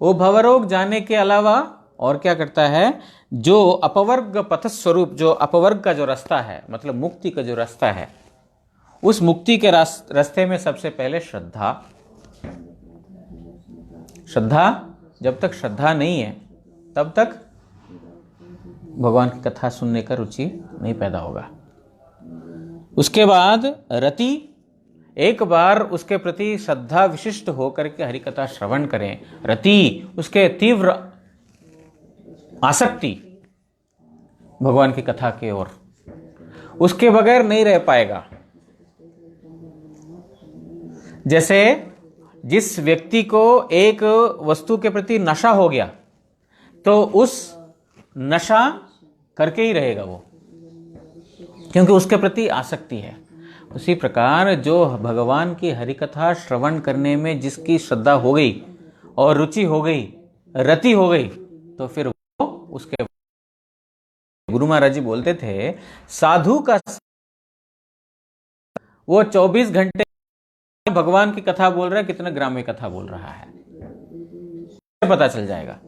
वो भवरोग जाने के अलावा और क्या करता है? जो अपवर्ग पथ स्वरूप, जो अपवर्ग का जो रास्ता है, मतलब मुक्ति का जो रास्ता है, उस मुक्ति के रास्ते में सबसे पहले श्रद्धा। श्रद्धा, जब तक श्रद्धा नहीं है तब तक भगवान की कथा सुनने का रुचि नहीं पैदा होगा। उसके बाद रति, एक बार उसके प्रति श्रद्धा विशिष्ट होकर के हरि कथा श्रवण करें, रति उसके तीव्र आसक्ति भगवान की कथा की ओर, उसके बगैर नहीं रह पाएगा। जैसे जिस व्यक्ति को एक वस्तु के प्रति नशा हो गया तो उस नशा करके ही रहेगा वो। क्योंकि उसके प्रति आसक्ति है। उसी प्रकार जो भगवान की हरिकथा श्रवण करने में जिसकी श्रद्धा हो गई और रुचि हो गई, रति हो गई, तो फिर वो उसके, गुरु महाराज जी बोलते थे साधु का, वो 24 घंटे भगवान की कथा बोल रहा है, कितना ग्राम्य कथा बोल रहा है पता चल जाएगा।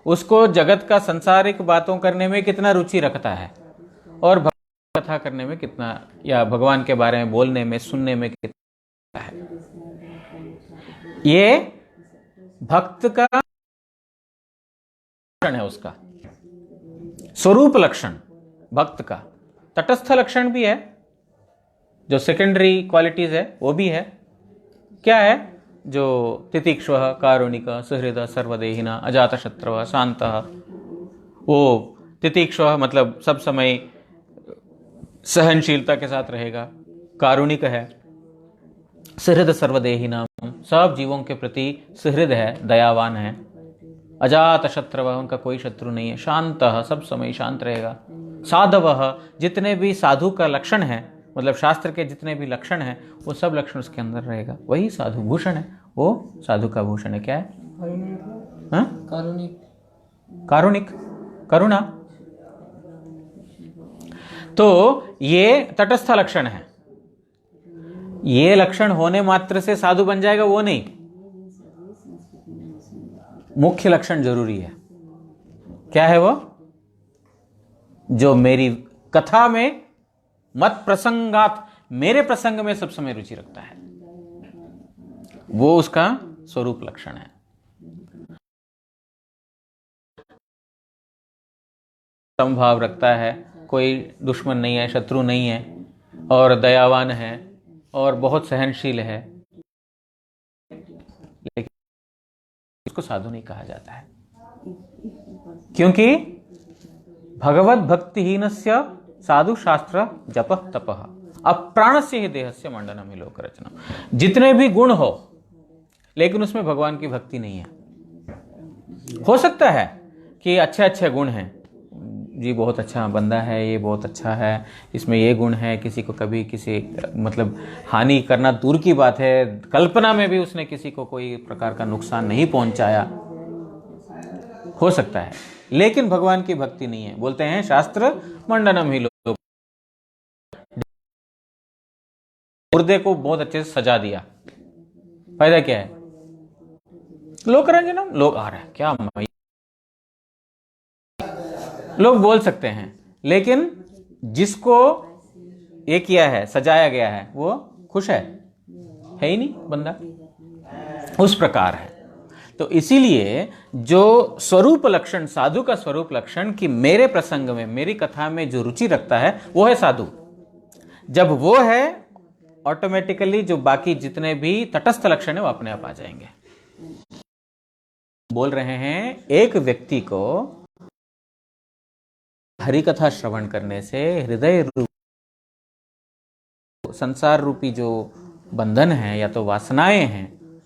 उसको जगत का सांसारिक बातों करने में कितना रुचि रखता है और भगवान कथा करने में कितना, या भगवान के बारे में बोलने में, सुनने में कितना है। ये भक्त का लक्षण है, उसका स्वरूप लक्षण भक्त का। तटस्थ लक्षण भी है, जो सेकेंडरी क्वालिटीज है वो भी है। क्या है? जो तितिक्षुः कारुणिक सुहृद सर्वदेहिना अजातशत्रवः शान्तः। वो तितिक्षुः मतलब सब समय सहनशीलता के साथ रहेगा, कारुणिक है, सुहृद सर्वदेहिना सब जीवों के प्रति सुहृद है, दयावान है, अजातशत्रवः उनका कोई शत्रु नहीं है, शान्तः सब समय शांत रहेगा, साधवः जितने भी साधु का लक्षण है, मतलब शास्त्र के जितने भी लक्षण हैं वो सब लक्षण उसके अंदर रहेगा, वही साधु भूषण है। वो साधु का भूषण है। क्या है? कारुणिक, कारुणिक, करुणा। तो ये तटस्थ लक्षण है। ये लक्षण होने मात्र से साधु बन जाएगा वो नहीं, मुख्य लक्षण जरूरी है। क्या है वो? जो मेरी कथा में मत प्रसंगात, मेरे प्रसंग में सब समय रुचि रखता है, वो उसका स्वरूप लक्षण है। समभाव रखता है, कोई दुश्मन नहीं है, शत्रु नहीं है, और दयावान है और बहुत सहनशील है, लेकिन उसको साधु नहीं कहा जाता है। क्योंकि भगवत भक्तिहीनस्य साधु शास्त्र जप तपः अप्राणस्य ही देहस्य मंडनम ही लोक रचना। जितने भी गुण हो लेकिन उसमें भगवान की भक्ति नहीं है। हो सकता है कि अच्छे अच्छे गुण हैं, जी बहुत अच्छा बंदा है, ये बहुत अच्छा है, इसमें ये गुण है, किसी को कभी किसी मतलब हानि करना दूर की बात है, कल्पना में भी उसने किसी को कोई प्रकार का नुकसान नहीं पहुंचाया, हो सकता है, लेकिन भगवान की भक्ति नहीं है। बोलते हैं शास्त्र मंडनम ही लोक, मुर्दे को बहुत अच्छे से सजा दिया, फायदा क्या है? लोक रंजनम, लोग आ रहा है क्या, लोग बोल सकते हैं, लेकिन जिसको ये किया है, सजाया गया है, वो खुश है ही नहीं बंदा। उस प्रकार है। तो इसीलिए जो स्वरूप लक्षण, साधु का स्वरूप लक्षण कि मेरे प्रसंग में, मेरी कथा में जो रुचि रखता है वो है साधु। जब वो है, ऑटोमेटिकली जो बाकी जितने भी तटस्थ लक्षण है वो अपने आप आ जाएंगे। बोल रहे हैं एक व्यक्ति को हरि कथा श्रवण करने से हृदय रूप संसार रूपी जो बंधन है या तो वासनाएं हैं,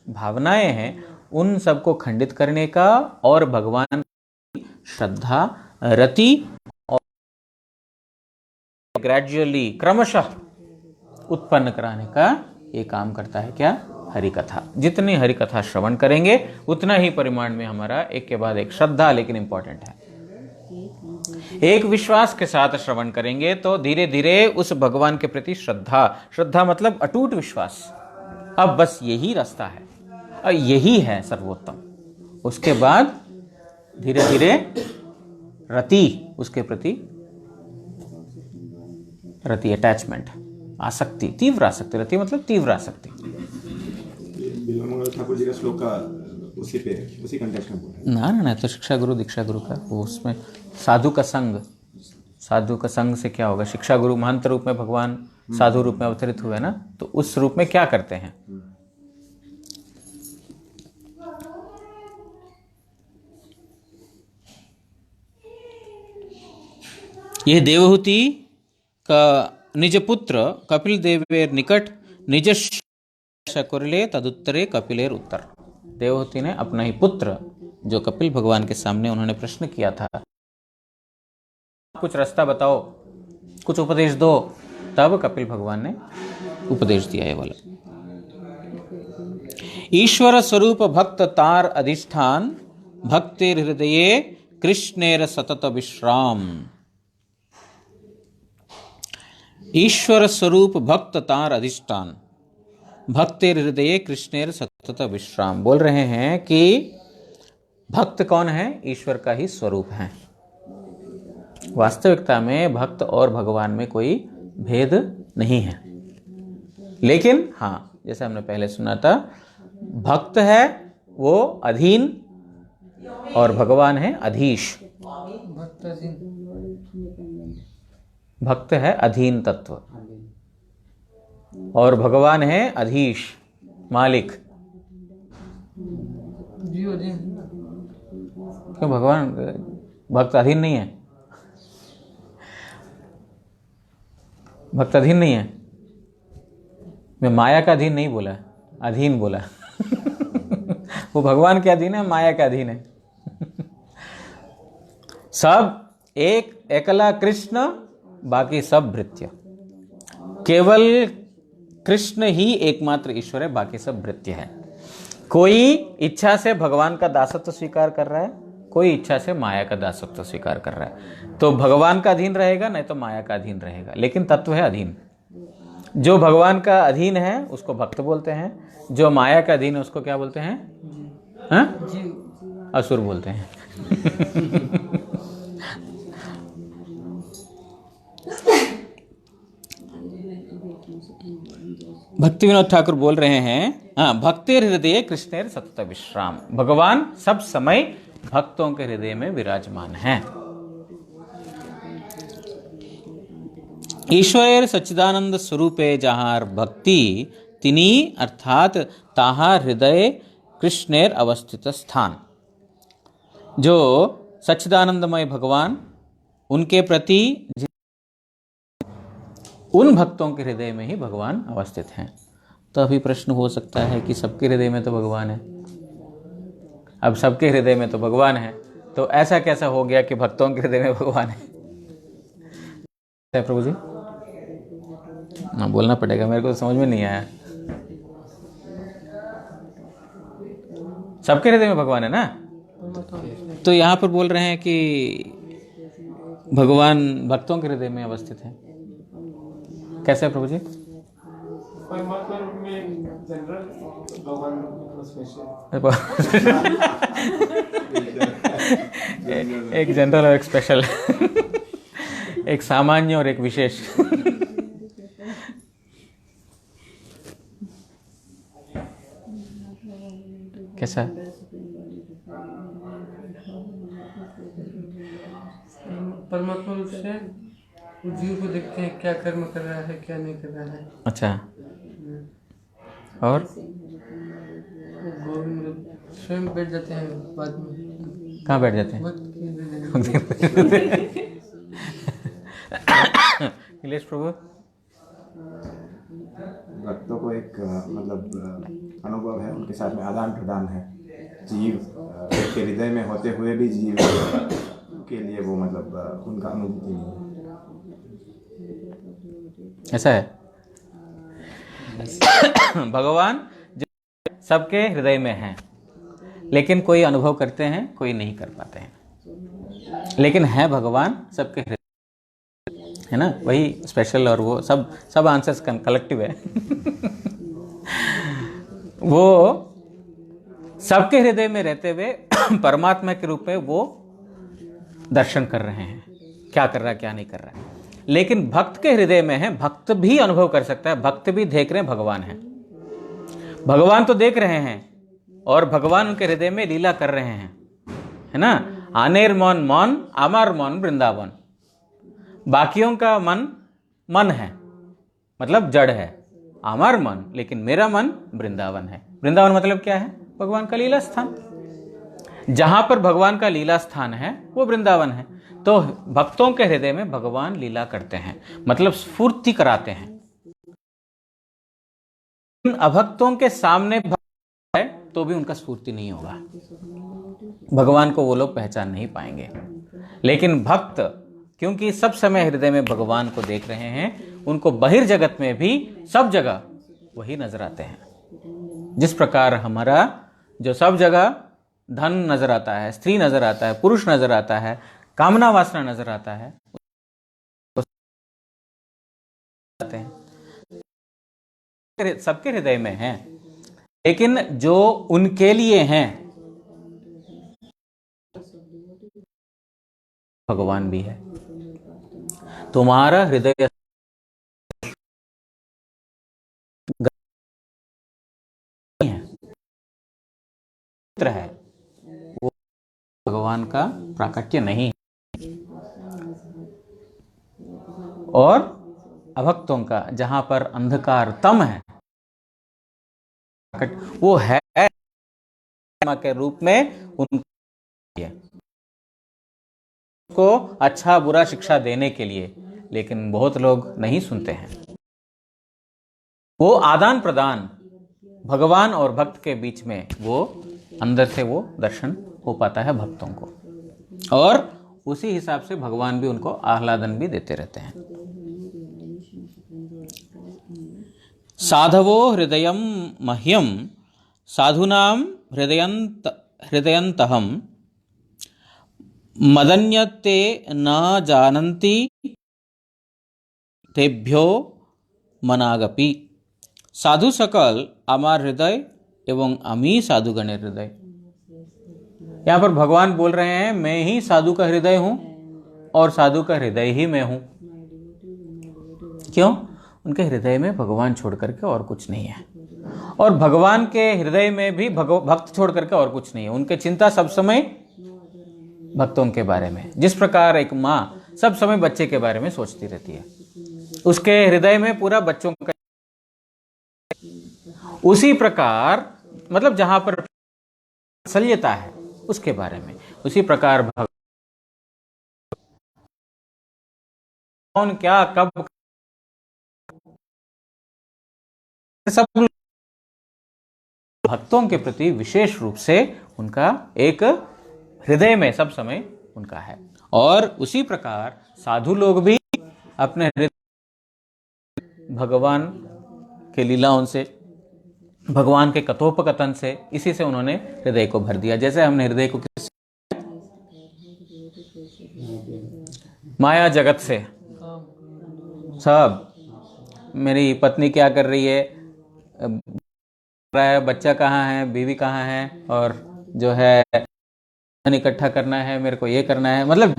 भावनाएं हैं, उन सबको खंडित करने का और भगवान की श्रद्धा, रति और ग्रेजुअली क्रमशः उत्पन्न कराने का ये काम करता है। क्या? हरि कथा। जितनी हरि कथा श्रवण करेंगे उतना ही परिमाण में हमारा एक के बाद एक श्रद्धा, लेकिन इंपॉर्टेंट है, एक विश्वास के साथ श्रवण करेंगे तो धीरे धीरे उस भगवान के प्रति श्रद्धा, श्रद्धा मतलब अटूट विश्वास, अब बस यही रास्ता है और यही है सर्वोत्तम। उसके बाद धीरे धीरे रति, उसके प्रति रति, अटैचमेंट, आसक्ति, तीव्र आसक्ति। रति मतलब तीव्र आसक्ति। बिल्वमंगल ठाकुर जी का श्लोक का उसी पे, उसी कंटेक्स्ट में बोल रहे हैं। ना तो शिक्षा गुरु दीक्षा गुरु का, वो उसमें साधु का संग, साधु का संग से क्या होगा? शिक्षा गुरु महंत रूप में भगवान साधु रूप में अवतरित हुए ना, तो उस रूप में क्या करते हैं? यह देवहूति का निज पुत्र कपिल देवेर निकट निज शकुरले तदुत्तरे कपिलेर उत्तर। देवहूति ने अपना ही पुत्र जो कपिल भगवान के सामने उन्होंने प्रश्न किया था, कुछ रास्ता बताओ, कुछ उपदेश दो, तब कपिल भगवान ने उपदेश दिया ये वाला। ईश्वर स्वरूप भक्त तार अधिष्ठान, भक्तिर हृदये कृष्णेर सतत विश्राम। ईश्वर स्वरूप भक्त तार अधिष्ठान, भक्तिर हृदये कृष्णेर सतत विश्राम। बोल रहे हैं कि भक्त कौन है? ईश्वर का ही स्वरूप है। वास्तविकता में भक्त और भगवान में कोई भेद नहीं है, लेकिन हाँ, जैसे हमने पहले सुना था, भक्त है वो अधीन और भगवान है अधीश। भक्त है अधीन तत्व और भगवान है अधीश, मालिक। क्यों भगवान भक्त अधीन नहीं है? भक्त अधीन नहीं है। मैं माया का अधीन नहीं बोला, अधीन बोला। वो भगवान के अधीन है, माया के अधीन है। सब एक एकला कृष्ण, बाकी सब भृत्य। केवल कृष्ण ही एकमात्र ईश्वर है, बाकी सब भृत्य है। कोई इच्छा से भगवान का दासत्व स्वीकार कर रहा है, कोई इच्छा से माया का दासत्व स्वीकार कर रहा है। तो भगवान का अधीन रहेगा, नहीं तो माया का अधीन रहेगा, लेकिन तत्व है अधीन। जो भगवान का अधीन है उसको भक्त बोलते हैं, जो माया का अधीन है उसको क्या बोलते हैं? हाँ? असुर बोलते हैं। भक्ति विनोद ठाकुर बोल रहे हैं, हाँ, भक्तिर हृदय कृष्णेर सतत विश्राम। भगवान सब समय भक्तों के हृदय में विराजमान हैं। ईश्वरेर सच्चिदानंद स्वरूपे जहार भक्ति तिनी अर्थात ताहार हृदय कृष्णेर अवस्थित स्थान। जो सच्चिदानंदमय भगवान, उनके प्रति उन भक्तों के हृदय में ही भगवान अवस्थित हैं। तो अभी प्रश्न हो सकता है कि सबके हृदय में तो भगवान है। अब सबके हृदय में तो भगवान है, तो ऐसा कैसा हो गया कि भक्तों के हृदय में भगवान है? प्रभु जी, हाँ, बोलना पड़ेगा, मेरे को तो समझ में नहीं आया। सबके हृदय में भगवान है ना? तो यहाँ पर बोल रहे हैं कि भगवान भक्तों के हृदय में अवस्थित है। कैसे है प्रभु जी? एक जनरल और एक स्पेशल। एक सामान्य और एक विशेष। कैसा? परमात्मा रूप से जीव को देखते हैं, क्या कर्म कर रहा है, क्या नहीं कर रहा है। अच्छा, और स्वयं बैठ जाते हैं बाद में। कहाँ बैठ जाते हैं? नीलेश प्रभु, भक्तों को एक मतलब अनुभव है, उनके साथ में आदान प्रदान है। जीव के हृदय में होते हुए भी जीव के लिए वो मतलब उनका अनुभूति नहीं है। ऐसा है। भगवान जो सबके हृदय में हैं, लेकिन कोई अनुभव करते हैं, कोई नहीं कर पाते हैं। लेकिन है भगवान सबके हृदय, है ना? वही स्पेशल और वो सब आंसर्स कलेक्टिव है। वो सबके हृदय में रहते हुए परमात्मा के रूप में वो दर्शन कर रहे हैं, क्या कर रहा है, क्या नहीं कर रहा है। लेकिन भक्त के हृदय में है, भक्त भी अनुभव कर सकता है, भक्त भी देख रहे हैं भगवान है। भगवान तो देख रहे हैं और भगवान उनके हृदय में लीला कर रहे हैं, है ना? आनेर मन मन, आमार मन वृंदावन। बाकियों का मन है, मतलब जड़ है, आमार मन, लेकिन मेरा मन वृंदावन है। वृंदावन मतलब क्या है? भगवान का लीला स्थान। जहां पर भगवान का लीला स्थान है वो वृंदावन है। तो भक्तों के हृदय में भगवान लीला करते हैं, मतलब स्फूर्ति कराते हैं। अभक्तों के सामने भक्त है तो भी उनका स्फूर्ति नहीं होगा, भगवान को वो लोग पहचान नहीं पाएंगे। लेकिन भक्त क्योंकि सब समय हृदय में भगवान को देख रहे हैं, उनको बहिर्जगत में भी सब जगह वही नजर आते हैं। जिस प्रकार हमारा जो सब जगह धन नजर आता है, स्त्री नजर आता है, पुरुष नजर आता है, कामना वासना नजर आता है, सबके हृदय में है, लेकिन जो उनके लिए हैं भगवान भी है। तुम्हारा हृदय है, वो भगवान का प्राकट्य नहीं है। और अभक्तों का जहां पर अंधकार तम है, वो है के रूप में उनको अच्छा बुरा शिक्षा देने के लिए, लेकिन बहुत लोग नहीं सुनते हैं। वो आदान प्रदान भगवान और भक्त के बीच में वो अंदर से वो दर्शन हो पाता है भक्तों को, और उसी हिसाब से भगवान भी उनको आह्लादन भी देते रहते हैं। साधवो हृदयं मह्यम साधुनां हृदयन्तहं मदन्यते न जानन्ति तेभ्यो मनागपि। साधु सकल আমার हृदय एवं अमी साधुगणेर हृदय। यहाँ पर भगवान बोल रहे हैं मैं ही साधु का हृदय हूं और साधु का हृदय ही मैं हूं। क्यों? उनके हृदय में भगवान छोड़ करके और कुछ नहीं है, और भगवान के हृदय में भी भक्त छोड़ करके और कुछ नहीं है। उनके चिंता सब समय भक्तों के बारे में। जिस प्रकार एक माँ सब समय बच्चे के बारे में सोचती रहती है, उसके हृदय में पूरा बच्चों का, उसी प्रकार मतलब जहां पर वात्सल्यता है उसके बारे में, उसी प्रकार भगवान क्या कब सब भक्तों के प्रति विशेष रूप से उनका एक हृदय में सब समय उनका है। और उसी प्रकार साधु लोग भी अपने हृदय भगवान के लीलाओं से, भगवान के कथोपकथन से, इसी से उन्होंने हृदय को भर दिया। जैसे हमने हृदय को माया जगत से, सब मेरी पत्नी क्या कर रही है, बच्चा कहाँ है, बीवी कहाँ है, और जो है धन इकट्ठा करना है, मेरे को ये करना है, मतलब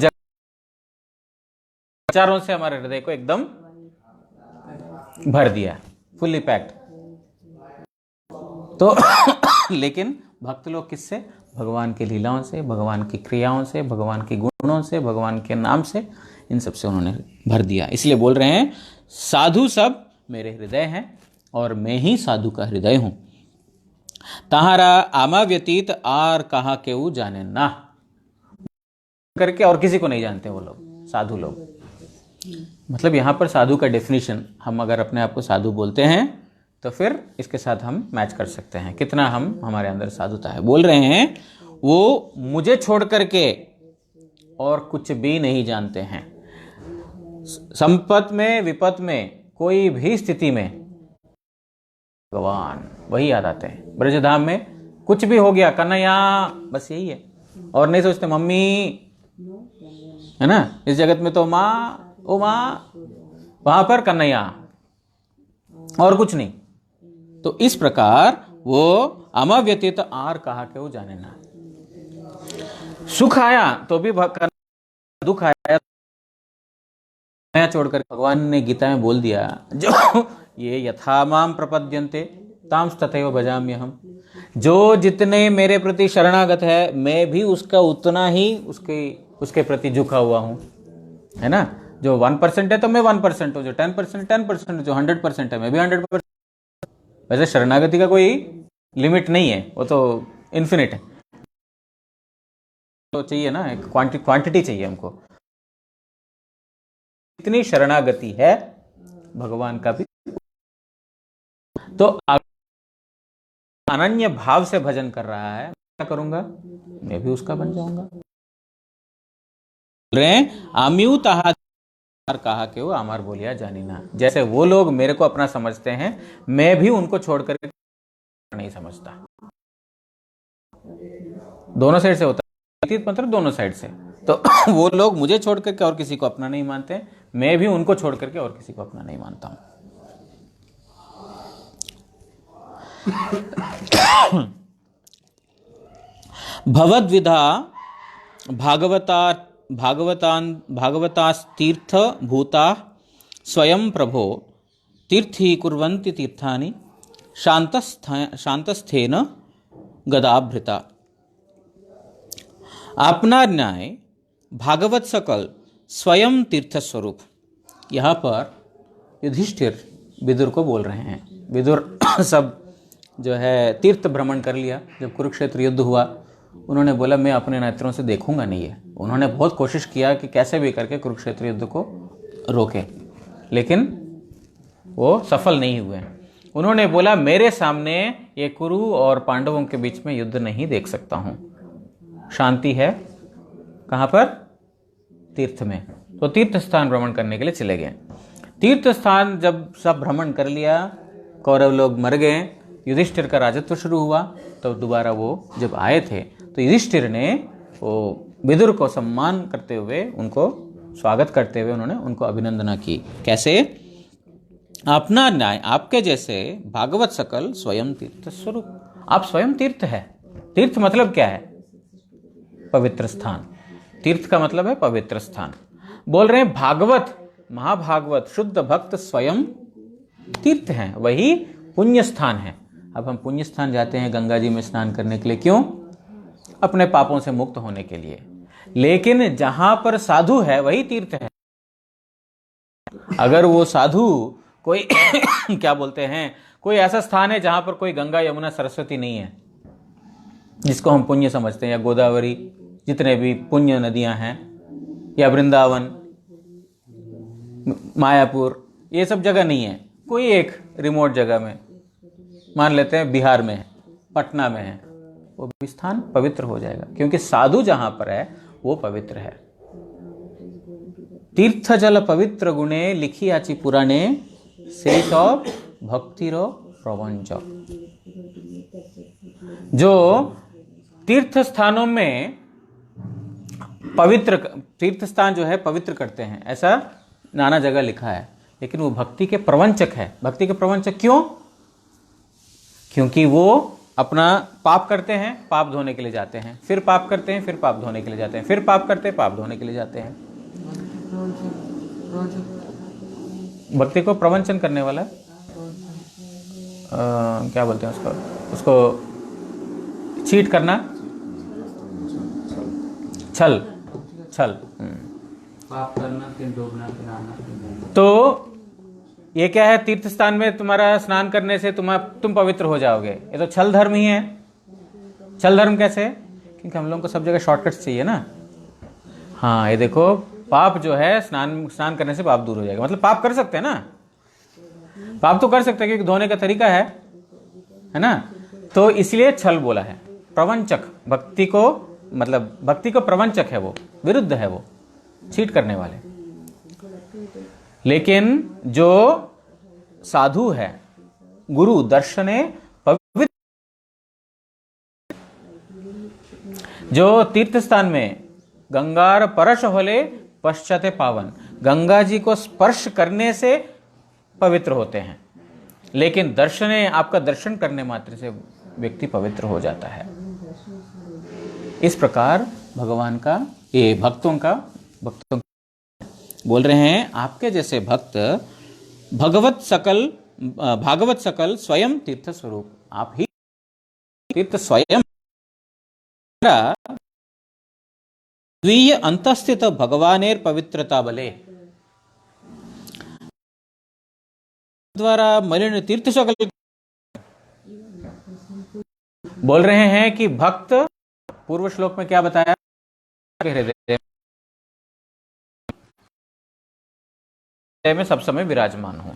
विचारों से हमारे हृदय को एकदम भर दिया, फुल्ली पैक्ड। तो लेकिन भक्त लोग किससे? भगवान की लीलाओं से, भगवान की क्रियाओं से, भगवान के गुणों से, भगवान के नाम से, इन सब से उन्होंने भर दिया। इसलिए बोल रहे हैं साधु सब मेरे हृदय हैं और मैं ही साधु का हृदय हूं। तहारा आमा व्यतीत आर कहा केऊ जाने ना करके, और किसी को नहीं जानते वो लोग, साधु लोग। मतलब यहाँ पर साधु का डेफिनेशन, हम अगर अपने आप को साधु बोलते हैं तो फिर इसके साथ हम मैच कर सकते हैं कितना हमारे अंदर साधुता है। बोल रहे हैं वो मुझे छोड़ करके और कुछ भी नहीं जानते हैं। संपत में विपत में कोई भी स्थिति में भगवान वही याद आते हैं। ब्रजधाम में कुछ भी हो गया, कन्हैया, बस यही है, और नहीं सोचते मम्मी, है ना। इस जगत में तो माँ, ओ माँ, वहां पर कन्हैया, और कुछ नहीं। तो इस प्रकार वो अमव्यतीत आर कहा के वो जाने ना। सुख आया तो भी दुख आया छोड़कर भगवान ने गीता में बोल दिया, जो ये यथा माम प्रपद्यन्ते तांस तथैव भजाम्यहम्। जो जितने मेरे प्रति शरणागत है, मैं भी उसका उतना ही उसके प्रति झुका हुआ हूं, है ना। जो 1% है तो मैं 1% हूं, जो 10% 10%, जो 100% है मैं भी 100%। वैसे शरणागति का कोई लिमिट नहीं है, वो तो इन्फिनिट है। तो चाहिए ना, एक क्वांटिटी चाहिए हमको। इतनी शरणागति है भगवान का भी, तो अनन्य भाव से भजन कर रहा है, क्या करूंगा, मैं भी उसका बन जाऊंगा। रहे हैं आम्यू ताहा कहा कि वो आमार बोलिया जानी ना। जैसे वो लोग मेरे को अपना समझते हैं, मैं भी उनको छोड़कर नहीं समझता। दोनों साइड से होता है, मतलब दोनों साइड से। तो वो लोग मुझे छोड़ करके और किसी को अपना नहीं मानते, मैं भी उनको छोड़ करके और किसी को अपना नहीं मानता हूं। भगवद्विधा भागवतास्तीर्थ भूता स्वयं प्रभो तीर्थी कुर्वन्ति तीर्थानि शांतस्थेन गदाभृता। अपना न्याय भागवत सकल स्वयं तीर्थ स्वरूप। यहाँ पर युधिष्ठिर विदुर को बोल रहे हैं। विदुर सब जो है तीर्थ भ्रमण कर लिया। जब कुरुक्षेत्र युद्ध हुआ, उन्होंने बोला मैं अपने नेत्रों से देखूंगा नहीं है। उन्होंने बहुत कोशिश किया कि कैसे भी करके कुरुक्षेत्र युद्ध को रोके, लेकिन वो सफल नहीं हुए। उन्होंने बोला मेरे सामने ये कुरु और पांडवों के बीच में युद्ध नहीं देख सकता हूं। शांति है कहां पर? तीर्थ में। तो तीर्थ स्थान भ्रमण करने के लिए चले गए। तीर्थ स्थान जब सब भ्रमण कर लिया, कौरव लोग मर गए, युधिष्ठिर का राजत्व शुरू हुआ। तो दोबारा वो जब आए थे तो युधिष्ठिर ने वो विदुर को सम्मान करते हुए, उनको स्वागत करते हुए उन्होंने उनको अभिनंदना की। कैसे? अपना न्याय आपके जैसे भागवत सकल स्वयं तीर्थ स्वरूप। आप स्वयं तीर्थ है। तीर्थ मतलब क्या है? पवित्र स्थान। तीर्थ का मतलब है पवित्र स्थान। बोल रहे हैं भागवत, महाभागवत, शुद्ध भक्त स्वयं तीर्थ हैं, वही पुण्य स्थान है। अब हम पुण्य स्थान जाते हैं गंगा जी में स्नान करने के लिए, क्यों? अपने पापों से मुक्त होने के लिए। लेकिन जहां पर साधु है वही तीर्थ है। अगर वो साधु कोई क्या बोलते हैं, कोई ऐसा स्थान है जहां पर कोई गंगा यमुना सरस्वती नहीं है, जिसको हम पुण्य समझते हैं, या गोदावरी, जितने भी पुण्य नदियां हैं, या वृंदावन, मायापुर, ये सब जगह नहीं है। कोई एक रिमोट जगह में, मान लेते हैं बिहार में है, पटना में है, वो भी स्थान पवित्र हो जाएगा, क्योंकि साधु जहां पर है वो पवित्र है। तीर्थ जल पवित्र गुणे लिखी आची पुराणे से सब भक्तिरो प्रवंच। जो तीर्थ स्थानों में पवित्र, तीर्थ स्थान जो है पवित्र करते हैं, ऐसा नाना जगह लिखा है। लेकिन वो भक्ति के प्रवंचक है। भक्ति के प्रवंचक क्यों? क्योंकि वो अपना पाप करते हैं, पाप धोने के लिए जाते हैं, फिर पाप करते हैं, फिर पाप धोने के लिए जाते हैं, फिर पाप करते हैं, पाप धोने के लिए जाते हैं। भक्ति को प्रवंचन करने वाला क्या बोलते हैं उसको चीट करना, छल, छल, पाप करना, फिर डूबना, फिर आना। तो ये क्या है? तीर्थ स्थान में तुम्हारा स्नान करने से तुम पवित्र हो जाओगे। ये तो छल धर्म ही है। छल धर्म कैसे? क्योंकि हम लोगों को सब जगह शॉर्टकट्स चाहिए ना। हाँ, ये देखो, पाप जो है स्नान करने से पाप दूर हो जाएगा। मतलब पाप कर सकते हैं ना, पाप तो कर सकते हैं क्योंकि धोने का तरीका है ना। तो इसलिए छल बोला है। प्रवंचक, भक्ति को, मतलब भक्ति को प्रवंचक है, वो विरुद्ध है, वो चीट करने वाले। लेकिन जो साधु है, गुरु दर्शने पवित्र, जो तीर्थ स्थान में गंगार परश होले पश्चाते पावन, गंगा जी को स्पर्श करने से पवित्र होते हैं। लेकिन दर्शने, आपका दर्शन करने मात्र से व्यक्ति पवित्र हो जाता है। इस प्रकार भगवान का, ये भक्तों का बोल रहे हैं आपके जैसे भक्त भागवत सकल स्वयं तीर्थ स्वरूप। आप ही तीर्थ स्वयं। द्वीय अंतस्थित भगवानेर पवित्रता बले द्वारा मलिन तीर्थ सकल। बोल रहे हैं कि भक्त, पूर्व श्लोक में क्या बताया? हृदय में सब समय विराजमान हो।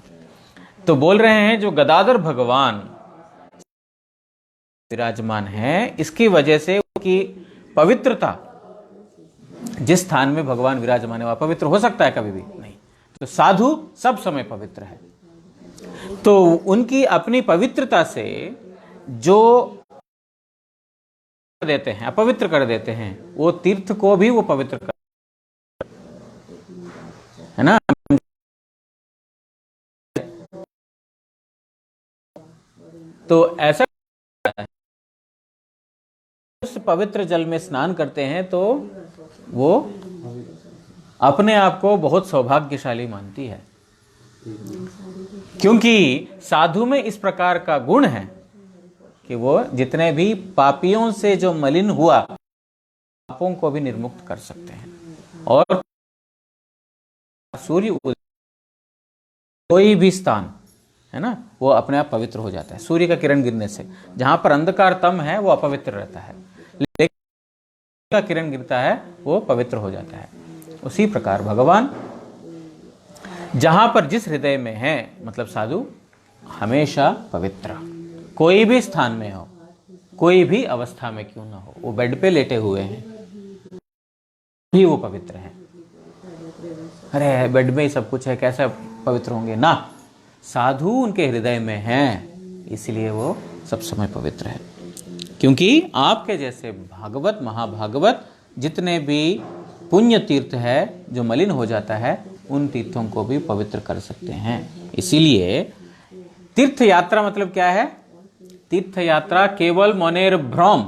तो बोल रहे हैं जो गदाधर भगवान विराजमान है, इसकी वजह से उनकी पवित्रता जिस स्थान में भगवान विराजमान है वह पवित्र हो सकता है? कभी भी नहीं। तो साधु सब समय पवित्र है। तो उनकी अपनी पवित्रता से जो देते हैं, अपवित्र कर देते हैं, वो तीर्थ को भी वो पवित्र कर, है ना। तो ऐसा उस पवित्र जल में स्नान करते हैं तो वो अपने आप को बहुत सौभाग्यशाली मानती है, क्योंकि साधु में इस प्रकार का गुण है कि वो जितने भी पापियों से जो मलिन हुआ पापों को भी निर्मुक्त कर सकते हैं। और सूर्य कोई भी स्थान है ना, वो अपने आप पवित्र हो जाता है सूर्य का किरण गिरने से। जहां पर अंधकार तम है वो अपवित्र रहता है, लेकिन का किरण गिरता है वो पवित्र हो जाता है। उसी प्रकार भगवान जहां पर जिस हृदय में है, मतलब साधु हमेशा पवित्र, कोई भी स्थान में हो, कोई भी अवस्था में क्यों ना हो, वो बेड पे लेटे हुए हैं भी वो पवित्र है। अरे बेड में ही सब कुछ है, कैसे पवित्र होंगे ना। साधु उनके हृदय में हैं, इसलिए वो सब समय पवित्र है। क्योंकि आपके जैसे भागवत महाभागवत जितने भी पुण्य तीर्थ है जो मलिन हो जाता है, उन तीर्थों को भी पवित्र कर सकते हैं। इसीलिए तीर्थ यात्रा मतलब क्या है? तीर्थ यात्रा केवल मनेर भ्रम,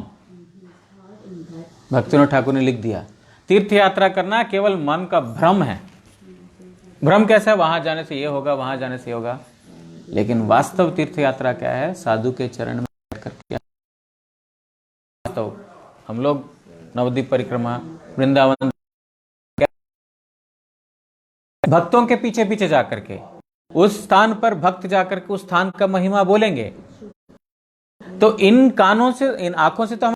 भक्तिविनोद ठाकुर ने लिख दिया। तीर्थ यात्रा करना केवल मन का भ्रम है। भ्रम कैसा है? वहां जाने से ये होगा, वहां जाने से ये होगा। लेकिन वास्तव तीर्थ यात्रा क्या है? साधु के चरण में बैठकर किया। वास्तव हम लोग नवद्वीप परिक्रमा, वृंदावन, भक्तों के पीछे पीछे जाकर के उस स्थान पर भक्त जाकर के उस स्थान का महिमा बोलेंगे। तो इन कानों से, इन आंखों से तो हम